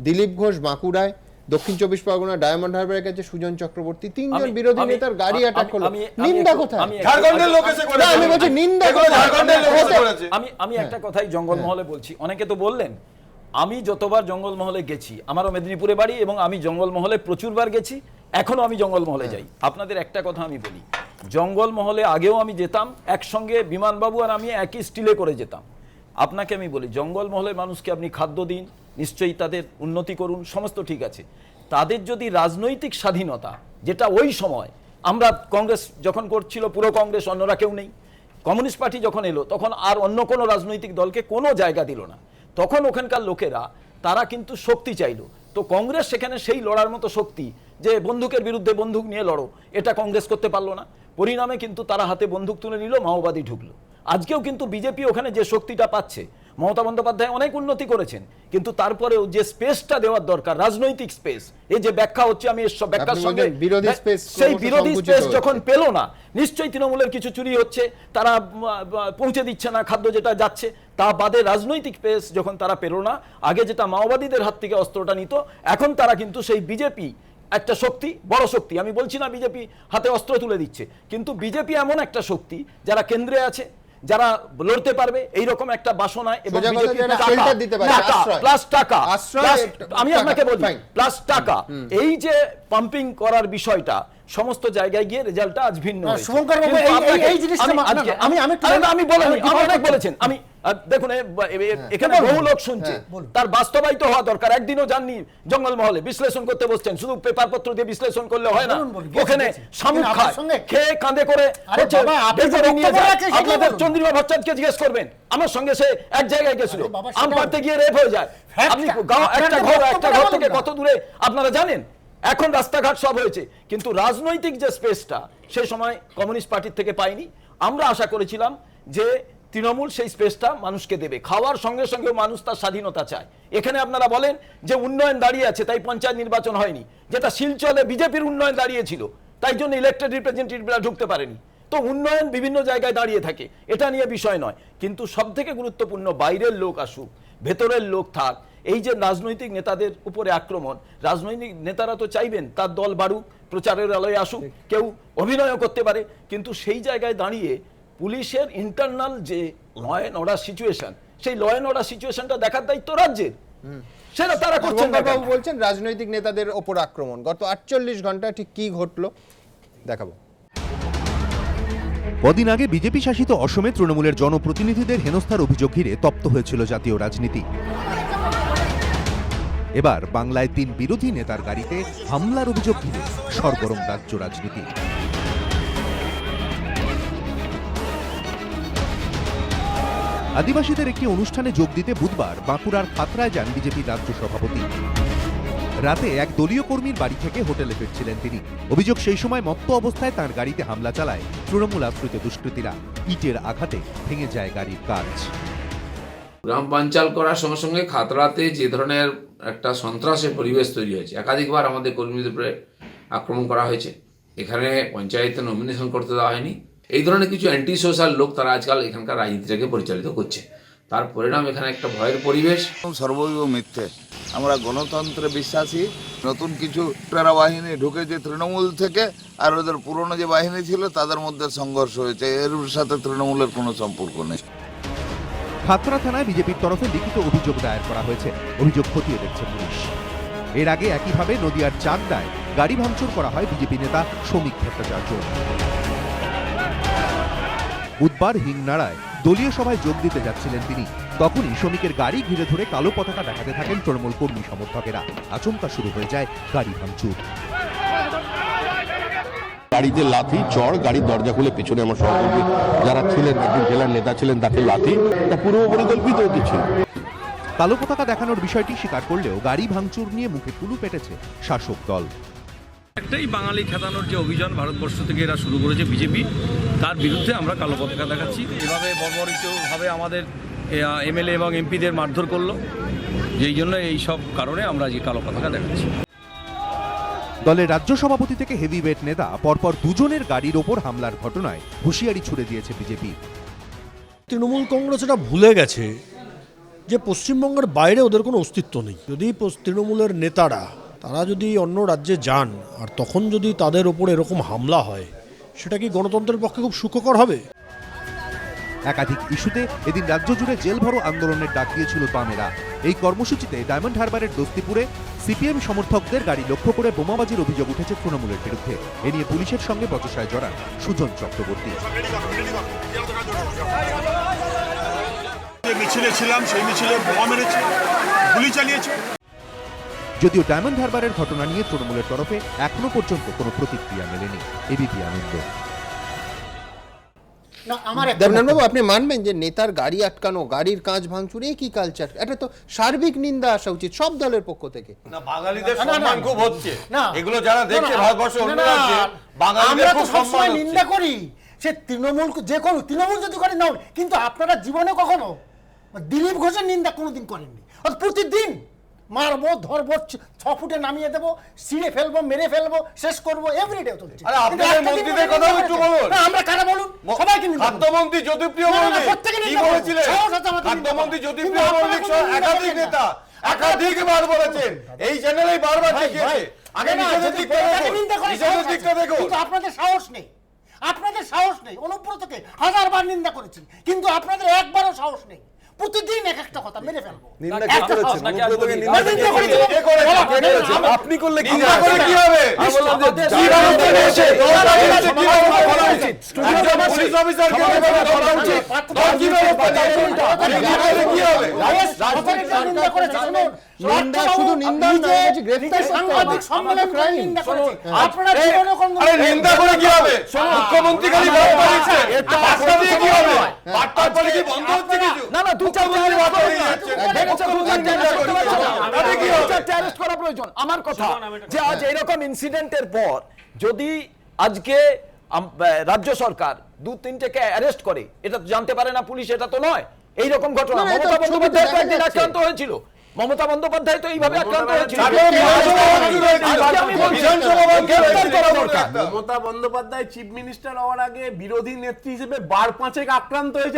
দিলীপ ঘোষ বাঁকুড়ায়, দক্ষিণ 24 পরগনা ডায়মন্ড হারবারের কাছে সুজন চক্রবর্তী, তিনজন বিরোধী নেতার গাড়ি অ্যাটাক হলো। নিন্দা কোথায়? ঝাড়খণ্ডের লোক এসে করেছে। আমি বলছি নিন্দা কোথায়? ঝাড়খণ্ডের লোক এসে করেছে। আমি একটা কথাই জঙ্গলমহলে বলছি, অনেকে তো বললেন, আমি যতবার জঙ্গলমহলে গেছি, আমারও মেদিনীপুরে বাড়ি এবং আমি জঙ্গলমহলে প্রচুরবার গেছি, এখনো আমি জঙ্গলমহলে যাই। আপনাদের একটা কথা আমি বলি, জঙ্গলমহলে আগেও আমি যেতাম, একসঙ্গে বিমানবাবু আর আমি একই স্টিলে করে যেতাম। আপনাকে আমি বলি, জঙ্গলমহলের মানুষকে আপনি খাদ্য দিন, নিশ্চয়ই তাদের উন্নতি করুন, সমস্ত ঠিক আছে। তাদের যদি রাজনৈতিক স্বাধীনতা, যেটা ওই সময় আমরা কংগ্রেস যখন করছিল, পুরো কংগ্রেস, অন্যরা কেউ নেই, কমিউনিস্ট পার্টি যখন এলো তখন আর অন্য কোনো রাজনৈতিক দলকে কোনো জায়গা দিল না। তখন ওখানকার লোকেরা তারা কিন্তু শক্তি চাইল, তো কংগ্রেস সেখানে সেই লড়ার মতো শক্তি, যে বন্দুকের বিরুদ্ধে বন্দুক নিয়ে লড়ো, এটা কংগ্রেস করতে পারলো না। পরিণামে কিন্তু তারা হাতে বন্দুক তুলে নিল, মাওবাদী ঢুকলো। আজকেও কিন্তু বিজেপি ওখানে যে শক্তিটা পাচ্ছে, মমতা বন্দ্যোপাধ্যায় অনেক উন্নতি করেছেন, কিন্তু তারপরেও যে স্পেসটা দেওয়ার দরকার, রাজনৈতিক স্পেস, এই যে ব্যাখ্যা হচ্ছে, আমি এর সব ব্যাখ্যার সঙ্গে সেই বিরোধী স্পেস যখন পেল না, নিশ্চয়ই তৃণমূলের কিছু চুরি হচ্ছে, তারা পৌঁছে দিচ্ছে না খাদ্য যেটা যাচ্ছে, তা বাদে রাজনৈতিক স্পেস যখন তারা পেল না, আগে যেটা মাওবাদীদের হাত থেকে অস্ত্রটা নিত, এখন তারা কিন্তু সেই বিজেপি একটা শক্তি, বড় শক্তি, আমি বলছি না বিজেপি হাতে অস্ত্র তুলে দিচ্ছে, কিন্তু বিজেপি এমন একটা শক্তি যারা কেন্দ্রে আছে, যারা লড়তে পারবে, এইরকম একটা বাসনায়, এবং প্লাস টাকা, আমি আপনাকে বলি প্লাস টাকা, এই যে পাম্পিং করার বিষয়টা সমস্ত জায়গায় গিয়ে রেজাল্টটা আজ ভিন্ন হয়েছে। আমি বলেছি, অনেক বলেছেন, আর দেখুন এখানে বহু লোক শুনছে, তার বাস্তবায়িত হওয়া দরকার। একদিনও জাননি জঙ্গলমহলে বিশ্লেষণ করতে বসছেন, শুধু পেপার পত্র দিয়ে বিশ্লেষণ করলে হয় না। ওখানে শামুক খায়, খেয়ে কাঁধে করে আপনাদের চন্দ্রিমা ভট্টাচার্যকে জিজ্ঞেস করবেন, আমার সঙ্গে সে এক জায়গায় গেছিল, আম পাড়তে গিয়ে রেপ হয়ে যায়। আপনি একটা ঘর থেকে কত দূরে আপনারা জানেন? এখন রাস্তাঘাট সব হয়েছে, কিন্তু রাজনৈতিক যে স্পেসটা সে সময় কমিউনিস্ট পার্টির থেকে পাইনি। আমরা আশা করেছিলাম যে তৃণমূল সেই স্পেসটা মানুষকে দেবে, খাওয়ার সঙ্গে সঙ্গে মানুষ তার স্বাধীনতা চায়। এখানে আপনারা বলেন যে উন্নয়ন দাঁড়িয়ে আছে তাই পঞ্চায়েত নির্বাচন হয়নি, যেটা শিলচরে বিজেপির উন্নয়ন দাঁড়িয়েছিল তাই জন্য ইলেক্টেড রিপ্রেজেন্টেটিভরা ঢুকতে পারেনি। তো উন্নয়ন বিভিন্ন জায়গায় দাঁড়িয়ে থাকে, এটা নিয়ে বিষয় নয়, কিন্তু সব থেকে গুরুত্বপূর্ণ বাইরের লোক আসুক, ভেতরের লোক থাক। এই যে রাজনৈতিক নেতাদের উপরে আক্রমণ, রাজনৈতিক নেতারা তো চাইবেন তার দল বাড়ুক, প্রচারের আলোয় আসুক, কেউ অভিনয়ও করতে পারে, কিন্তু সেই জায়গায় দাঁড়িয়ে পুলিশের ইন্টারনাল যে ল অ্যান্ড অর্ডার সিচুয়েশন, সেই ল অ্যান্ড অর্ডার সিচুয়েশনটা দেখার দায়িত্ব রাজ্যের, সেটা তারা করছেন না। বাবু বলছেন রাজনৈতিক নেতাদের ওপর আক্রমণ, গত 48 ঘন্টা ঠিক কি ঘটলো দেখাবো। কদিন আগে বিজেপি শাসিত অসমে তৃণমূলের জনপ্রতিনিধিদের হেনস্থার অভিযোগ ঘিরে তপ্ত হয়েছিল জাতীয় রাজনীতি। এবার বাংলায় 3 বিরোধী নেতার গাড়িতে হামলার অভিযোগ ঘিরে সরগরম রাজ্য রাজনীতি। আদিবাসীদের একটি অনুষ্ঠানে যোগ দিতে বুধবার বাঁকুড়ার খাতড়ায় যান বিজেপির রাজ্য সভাপতি। রাতে এক দলীয় কর্মীর বাড়ি থেকে হোটেলে ফিরছিলেন তিনি। অভিযোগ, সেই সময় মত্ত অবস্থায় তাঁর গাড়িতে হামলা চালায় তৃণমূল আশ্রিত দুষ্কৃতীরা। ইটের আঘাতে ভেঙে যায় গাড়ির কাঁচ। গ্রাম পাঞ্চাল করার সঙ্গে সঙ্গে খাতড়াতে যে ধরনের একটা সন্ত্রাসের পরিবেশ তৈরি হয়েছে, একাধিকবার আমাদের কর্মীদের উপরে আক্রমণ করা হয়েছে, এখানে পঞ্চায়েতে নমিনেশন করতে দেওয়া হয়নি, এই ধরনের কিছু অ্যান্টি সোশ্যাল লোক তারা আজকাল এখানকার রাজনীতিটাকে পরিচালিত করছে। তার পরিণাম এখানে একটা ভয়ের পরিবেশ। সর্বৈব মিথ্যে। আমরা গণতন্ত্রে বিশ্বাসী। নতুন কিছু বাহিনী ঢুকেছে তৃণমূল থেকে, আর ওদের পুরনো যে বাহিনী ছিল তাদের মধ্যে সংঘর্ষ হয়েছে, এর সাথে তৃণমূলের কোনো সম্পর্ক নেই। খাতড়া থানায় বিজেপির তরফে লিখিত অভিযোগ দায়ের করা হয়েছে, অভিযোগ খতিয়ে দেখছে পুলিশ। এর আগে একইভাবে নদিয়ার চাকদায় গাড়ি ভাঙচুর করা হয় বিজেপি নেতা শ্রমিক ভট্টাচার্য। বুধবার হিংনাড়ায় দলীয় সভায় যোগ দিতে যাচ্ছিলেন তিনি, তখনই শ্রমিকের গাড়ি ঘিরে ধরে কালো পতাকা দেখাতে থাকেন তৃণমূল কর্মী সমর্থকেরা। আচমকা শুরু হয়ে যায় গাড়ি ভাঙচুর। গাড়িতে লাথি, চড়, গাড়ির দরজা খুলে পেছনে আমার সহকর্মী যারা ছিলেন, একজন জেলার নেতা ছিলেন, তাকে লাথি, তা পূর্ব পরিকল্পিত ছিল। কালো পতাকা দেখানোর বিষয়টি স্বীকার করলেও গাড়ি ভাঙচুর নিয়ে মুখে কুলু পেটেছে শাসক দল। একটাই বাঙালি খেদানোর যে অভিযান ভারতবর্ষ থেকে এরা শুরু করেছে বিজেপি, তার বিরুদ্ধে আমরা কালো পতাকা দেখাচ্ছি। এভাবে বর্বরিতভাবে আমাদের এমএলএ এবং এমপিদের মারধর করলো, যেই জন্য এই সব কারণে আমরা যে কালো পতাকা দেখাচ্ছি। দলের রাজ্য সভাপতি থেকে হেভিওয়েট নেতা পরপর দুজনের গাড়ির ওপর হামলার ঘটনায় হুঁশিয়ারি ছুড়ে দিয়েছে বিজেপি। তৃণমূল কংগ্রেস এটা ভুলে গেছে যে পশ্চিমবঙ্গের বাইরে ওদের কোনো অস্তিত্ব নেই। যদি তৃণমূলের নেতারা তারা যদি অন্য রাজ্যে যান আর তখন যদি তাদের ওপর এরকম হামলা হয়, সেটা কি গণতন্ত্রের পক্ষে খুব সুখকর হবে? একাধিক ইস্যুতে এদিন রাজ্য জুড়ে জেল ভরো আন্দোলনের ডাক দিয়েছিল বামেরা। এই কর্মসূচিতে ডায়মন্ড হারবারের দস্তিপুরে সিপিএম সমর্থকদের গাড়ি লক্ষ্য করে বোমাবাজির অভিযোগ উঠেছে তৃণমূলের বিরুদ্ধে। এ নিয়ে পুলিশের সঙ্গে বচসায় জড়ান সুজন চক্রবর্তী। মিছিলে ছিলাম, সেই মিছিলে বোমা মেরেছে, গুলি চালিয়েছে। যদিও ডায়মন্ড হারবারের ঘটনা নিয়ে তৃণমূলের তরফে এখনো পর্যন্ত কোনো প্রতিক্রিয়া মেলেনি। এবিপি আনন্দ। দেবনাথবাবু, আপনি মানবেন যে নেতার গাড়ি আটকানো, গাড়ির কাঁচ ভাঙচুর, কি কালচার? এটা তো সার্বিক নিন্দা আসা উচিত সব দলের পক্ষ থেকে। না, বাঙালিদের সম্মান খুব হচ্ছে, এগুলো যারা দেখছে ভারতবর্ষে অন্য রাজ্যে, বাঙালিদের খুব সম্মান নিন্দা করি। সে তৃণমূল যে কোনো তৃণমূল যদি করে নাও, কিন্তু আপনারা জীবনে কখনো দিলীপ ঘোষের নিন্দা কোনোদিন করেননি। প্রতিদিন মারবো, ধরবো, 6 ফুটে নামিয়ে দেবো, ছিঁড়ে ফেলবো, মেরে ফেলবো, শেষ করবো, এভরিডে চলছে। আরে আপনাদের মন্ত্রীদের কথা একটু বলুন। আমরা কারা বলুন? সবাইকে নিন্দা। খাদ্যমন্ত্রী জ্যোতিপ্রিয় মল্লিক কি বলেছিলেন? খাদ্যমন্ত্রী জ্যোতিপ্রিয় মল্লিক সহ একাধিক নেতা একাধিকবার বলেছেন, এই চ্যানেলেই বারবার দেখিয়েছে। আগে নিজেদের দিকটা দেখো, নিজেদের দিকটা দেখো। কিন্তু আপনাদের সাহস নেই, আপনাদের সাহস নেই। অনুব্রতকে 1000 বার নিন্দা করেছি, কিন্তু আপনাদের একবারও সাহস নেই। প্রতিদিন এক একটা কথা মেরে ফেলবো। নিন্দা কে করেছেন? নিন্দা করেছেন। আপনি করলে কি কি হবে? আমি বললাম যে পুলিশ অফিসারকে করা উচিত। কি হবে? নিন্দা শুধু নিন্দা না, বলছি গ্রেফতার সাংবাদিক সম্মেলন করে নিন্দা করেছে। আপনারা জীবনে কোনো আরে নিন্দা করে কি হবে? মুখ্যমন্ত্রী খালি বার্তা দিচ্ছে, বার্তা দিয়ে কি হবে? বার্তার পরে কি বন্ধ হচ্ছে কিছু? না না, 2-4 বার্তা দিয়ে যাচ্ছে। অ্যারেস্ট করা প্রয়োজন। আমার কথা যে আজ এরকম ইনসিডেন্টের পর যদি আজকে রাজ্য সরকার 2-3কে অ্যারেস্ট করে, এটা তো জানতে পারে না পুলিশ, এটা তো নয় এইরকম ঘটনা। মমতা বন্দ্যোপাধ্যায় তো একদিন আক্রান্ত হয়েছিল, মমতা বন্দ্যোপাধ্যায় তো এইভাবে আক্রান্ত হয়েছিল। মমতা বন্দ্যোপাধ্যায় চিফ মিনিস্টার হওয়ার আগে বিরোধী নেত্রী হিসেবে বার 5 আক্রান্ত হয়েছে।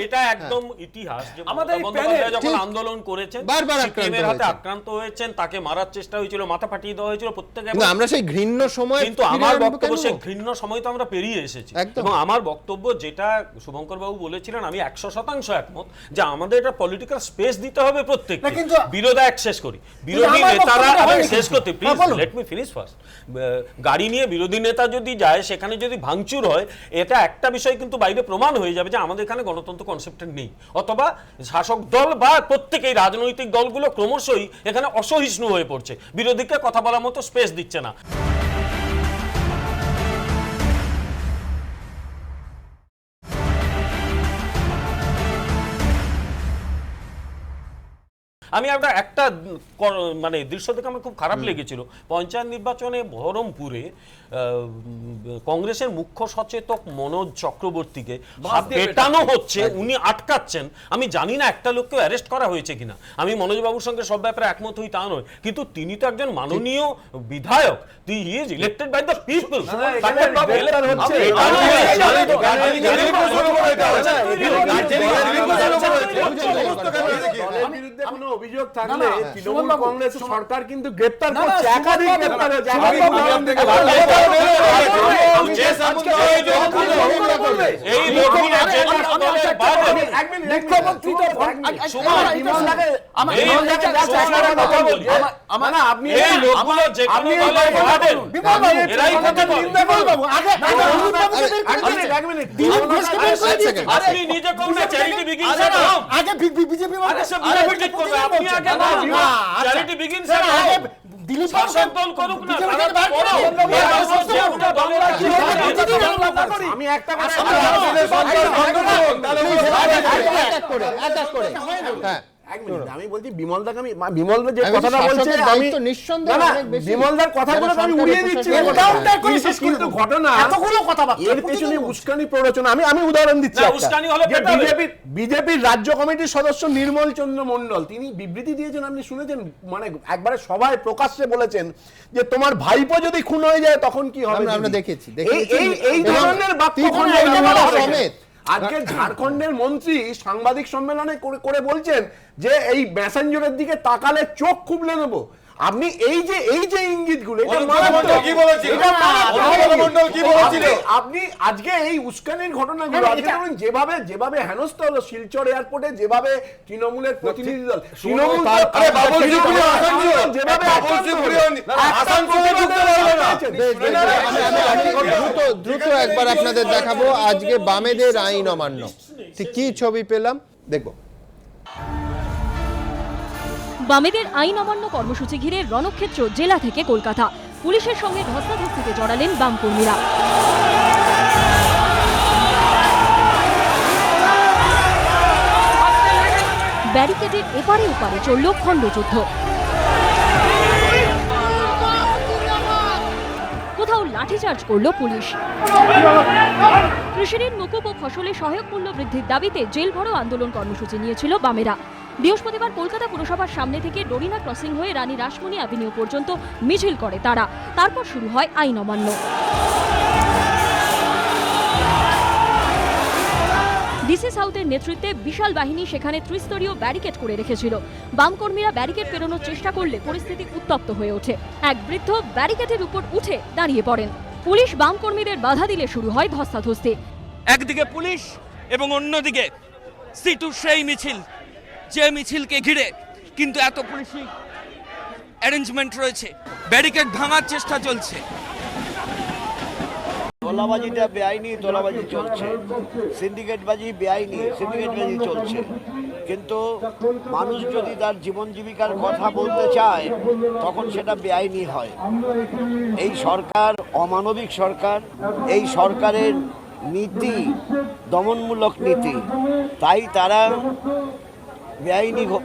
এটা একদম ইতিহাস যে মমতা বন্দ্যোপাধ্যায় যখন আন্দোলন করেছেন, সিপিএমের হাতে আক্রান্ত হয়েছেন, তাকে মারার চেষ্টা হয়েছিল, মাথা ফাটিয়ে দেওয়া হয়েছিল প্রত্যেকে। আমরা সেই ঘৃণ্য সময়, কিন্তু আমার বক্তব্য সেই ঘৃণ্য সময় তো আমরা পেরিয়ে এসেছি। এবং আমার বক্তব্য যেটা শুভঙ্কর বাবু বলেছিলেন, আমি 100% একমত যে আমাদের এটা পলিটিক্যাল স্পেস দিতে হবে প্রত্যেককে। বিরোধায়ক শেষ করি, বিরোধী নেতারা শেষ করতে, please let me finish first. গাড়ি নিয়ে বিরোধী নেতা যদি যায়, সেখানে যদি ভাঙচুর হয়, এটা একটা বিষয় কিন্তু বাইরে প্রমাণ হয়ে যাবে যে আমাদের এখানে গণতন্ত্র কনসেপ্টটা নেই, অথবা শাসক দল বা প্রত্যেকেই রাজনৈতিক দলগুলো ক্রমশই এখানে অসহিষ্ণু হয়ে পড়ছে, বিরোধীকে কথা বলার মতো স্পেস দিচ্ছে না। আমি একটা মানে দৃশ্য দেখে আমার খুব খারাপ লেগেছিল। পঞ্চায়েত নির্বাচনে বহরমপুরে কংগ্রেসের মুখ্য সচেতক মনোজ চক্রবর্তীকে পেটানো হচ্ছে, উনি আটকাচ্ছেন। আমি জানি না একটা লোককে অ্যারেস্ট করা হয়েছে কিনা, আমি মনোজ বাবুর সঙ্গে সব ব্যাপারে একমত হই তা নয়, কিন্তু তিনি তো একজন মাননীয় বিধায়ক, he is elected by the people. কোনো অভিযোগ থাকলে তৃণমূল কংগ্রেস সরকার কিন্তু গ্রেফতার করছে, একাধিক গ্রেফতার হয়েছে। আমি একটা আমি বলছি বিমলদাকে, আমি বিমলদা যে কথাটা বলছে, আমি বিমলদার কথাগুলো আমি উড়িয়ে দিচ্ছি, কিন্তু ঘটনা এতগুলো কথা এর পেছনে উস্কানি প্ররোচনা। আমি উদাহরণ দিচ্ছি, বিজেপির রাজ্য কমিটির সদস্য নির্মল চন্দ্র মণ্ডল তিনি বিবৃতি দিয়েছেন, আপনি শুনেছেন, মানে একবারে সভায় প্রকাশ্যে বলেছেন যে তোমার ভাইপো যদি খুন হয়ে যায় তখন কি হবে। আমরা দেখেছি এই ধরনের বাক্য সমেত আজকে ঝাড়খণ্ডের মন্ত্রী সাংবাদিক সম্মেলনে করে বলছেন যে এই ম্যাসেঞ্জরের দিকে তাকালে চোখ খুবলে নেব। আপনি এই যে ইঙ্গিতগুলো, আপনি আজকে এই উস্কানির ঘটনাগুলো যেভাবে হেনস্থা হলো শিলচর এয়ারপোর্টে, যেভাবে তৃণমূলের প্রতিনিধি দল দ্রুত একবার আপনাদের দেখাবো আজকে বামেদের আইন অমান্য, ঠিক কি ছবি পেলাম দেখবো। বামেদের আইন অমান্য কর্মসূচি ঘিরে রণক্ষেত্র জেলা থেকে কলকাতা, পুলিশের সঙ্গে ধস্তাধস্তিতে জড়ালেন বাম কর্মীরা। ব্যারিকেডের এপারে ওপারে চলল খণ্ডযুদ্ধ, কোথাও লাঠিচার্জ করল পুলিশ। কৃষিঋণ মুকুব ও ফসলে সহায়ক মূল্য বৃদ্ধির দাবিতে জেল ভরো আন্দোলন কর্মসূচি নিয়েছিল বামেরা। বৃহস্পতিবার কলকাতা পুরসভার সামনে থেকে ডরিনা ক্রসিং হয়ে রানী রাসমণি অ্যাভিনিউ পর্যন্ত মিছিল করে তারা। তারপর শুরু হয় আইন অমান্য। ডিসি সাউথের নেতৃত্বে বিশাল বাহিনী সেখানে ত্রিস্তরীয় ব্যারিকেড করে রেখেছিল। বাম কর্মীরা ব্যারিকেড পেরোনোর চেষ্টা করলে পরিস্থিতি উত্তপ্ত হয়ে ওঠে। এক বৃদ্ধ ব্যারিকেডের উপর উঠে দাঁড়িয়ে পড়েন। পুলিশ বাম কর্মীদের বাধা দিলে শুরু হয় ধস্তাধস্তি। একদিকে পুলিশ এবং অন্যদিকে সিটু সেই মিছিল যে মিছিলকে ঘিরে কিন্তু এত পুলিশি অ্যারেঞ্জমেন্ট রয়েছে, ব্যারিকেড ভাঙার চেষ্টা চলছে। তোলাবাজিটা বেআইনি তোলাবাজি চলছে, সিন্ডিকেটবাজি বেআইনি সিন্ডিকেটবাজি চলছে, কিন্তু মানুষ যদি তার জীবন জীবিকার কথা বলতে চায় তখন সেটা বেআইনি হয়। এই সরকার অমানবিক সরকার, এই সরকারের নীতি দমনমূলক নীতি, তাই তারা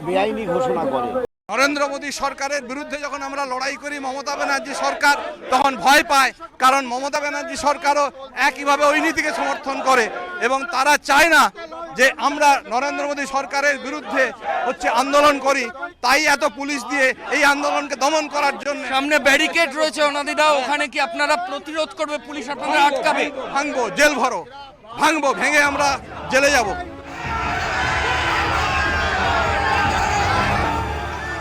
বেআইনি ঘোষণা করে। নরেন্দ্র মোদী সরকারের বিরুদ্ধে যখন আমরা লড়াই করি মমতা ব্যানার্জি সরকার তখন ভয় পায়, কারণ মমতা ব্যানার্জি সরকারও একইভাবে ওই নীতিকে সমর্থন করে এবং তারা চায় না যে আমরা নরেন্দ্র মোদী সরকারের বিরুদ্ধে আন্দোলন করি, তাই এত পুলিশ দিয়ে এই আন্দোলনকে দমন করার জন্য। সামনে ব্যারিকেড রয়েছে অনাদিরা, ওখানে কি আপনারা প্রতিরোধ করবে? পুলিশ আপনাদের আটকাবে? ভাঙবো, জেল ভরো, ভাঙবো, ভেঙে আমরা জেলে যাব।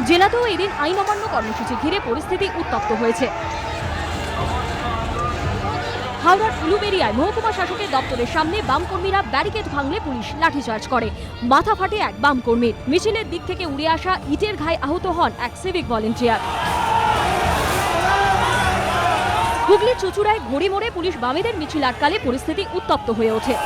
জেলাতেও এদিন আইন অমান্য কর্মসূচি ঘিরে পরিস্থিতি উত্তপ্ত হয়েছে। হাওড়ার উলুবেড়িয়ায় মহকুমা শাসকের দপ্তরের সামনে বামকর্মীরা ব্যারিকেড ভাঙলে পুলিশ লাঠিচার্জ করে, মাথা ফাটে এক বামকর্মীর। মিছিলের দিক থেকে উড়ে আসা ইটের ঘায়ে আহত হন এক সিভিক ভলেন্টিয়ার। হুগলির চুচুড়ায় ঘড়ি মোড়ে পুলিশ বামেদের মিছিল আটকালে পরিস্থিতি উত্তপ্ত হয়ে ওঠে।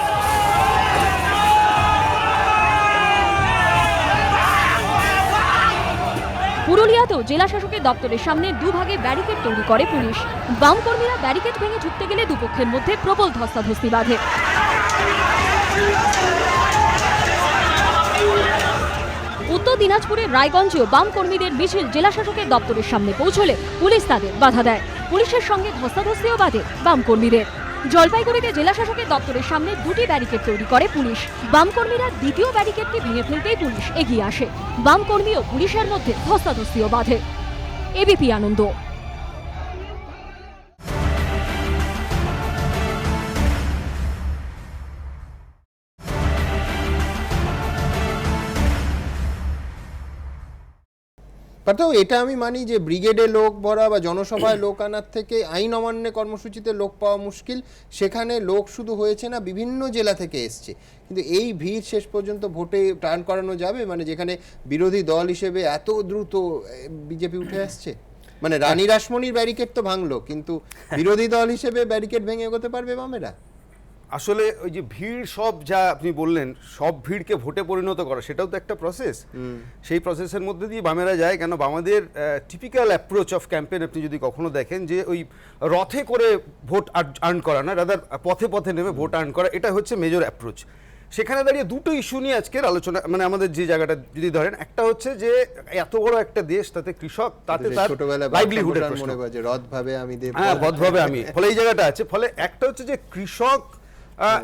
পুরুলিয়াতেও জেলা শাসকের দপ্তরের সামনে দুভাগে ব্যারিকেড তৈরি করে পুলিশ। বামকর্মীরা ব্যারিকেড ভেঙে ঢুকতে গেলে দুপক্ষের মধ্যে প্রবল ধস্তাধস্তি বাধে। উত্তর দিনাজপুরের রায়গঞ্জেও বামকর্মীদের মিছিল জেলা শাসকের দপ্তরের সামনে পৌঁছলে পুলিশ তাদের বাধা দেয়। পুলিশের সঙ্গে ধস্তাধস্তিও বাধে বামকর্মীদের। জলপাইগুড়িতে জেলা শাসকের দপ্তরের সামনে দুটি ব্যারিকেড তৈরি করে পুলিশ। বামকর্মীরা দ্বিতীয় ব্যারিকেডটি ভেঙে ফেলতেই পুলিশ এগিয়ে আসে। বামকর্মী ও পুলিশের মধ্যে ধস্তাধস্তিও বাধে। এবিপি আনন্দ। পার্থ, এটা আমি মানি যে ব্রিগেডে লোক ভরা বা জনসভায় লোক আনার থেকে আইন অমান্য কর্মসূচিতে লোক পাওয়া মুশকিল। সেখানে লোক শুধু হয়েছে না, বিভিন্ন জেলা থেকে এসছে, কিন্তু এই ভিড় শেষ পর্যন্ত ভোটে টার্ন করানো যাবে? মানে যেখানে বিরোধী দল হিসেবে এত দ্রুত বিজেপি উঠে আসছে, মানে রানী রাসমণির ব্যারিকেড তো ভাঙলো, কিন্তু বিরোধী দল হিসেবে ব্যারিকেড ভেঙে এগোতে পারবে বামেরা? আসলে ওই যে ভিড়, সব যা আপনি বললেন, সব ভিড়কে ভোটে পরিণত করা, সেটাও তো একটা প্রসেস। সেই প্রসেসের মধ্যে দিয়ে বামেরা যায় কেন? বামেদের টিপিক্যাল অ্যাপ্রোচ অফ ক্যাম্পেইন আপনি যদি কখনো দেখেন, যে ওই রথে করে ভোট আর্ন করা না, রাদার পথে পথে নেমে ভোট আর্ন করা, এটা হচ্ছে মেজর অ্যাপ্রোচ। সেখানে দাঁড়িয়ে দুটো ইস্যু নিয়ে আজকের আলোচনা, মানে আমাদের যে জায়গাটা যদি ধরেন, একটা হচ্ছে যে এত বড় একটা দেশ, তাতে কৃষক, তাতে তার লাইভলিহুডের প্রশ্ন, রথভাবে আমি, ফলে এই জায়গাটা আছে। ফলে একটা হচ্ছে যে কৃষক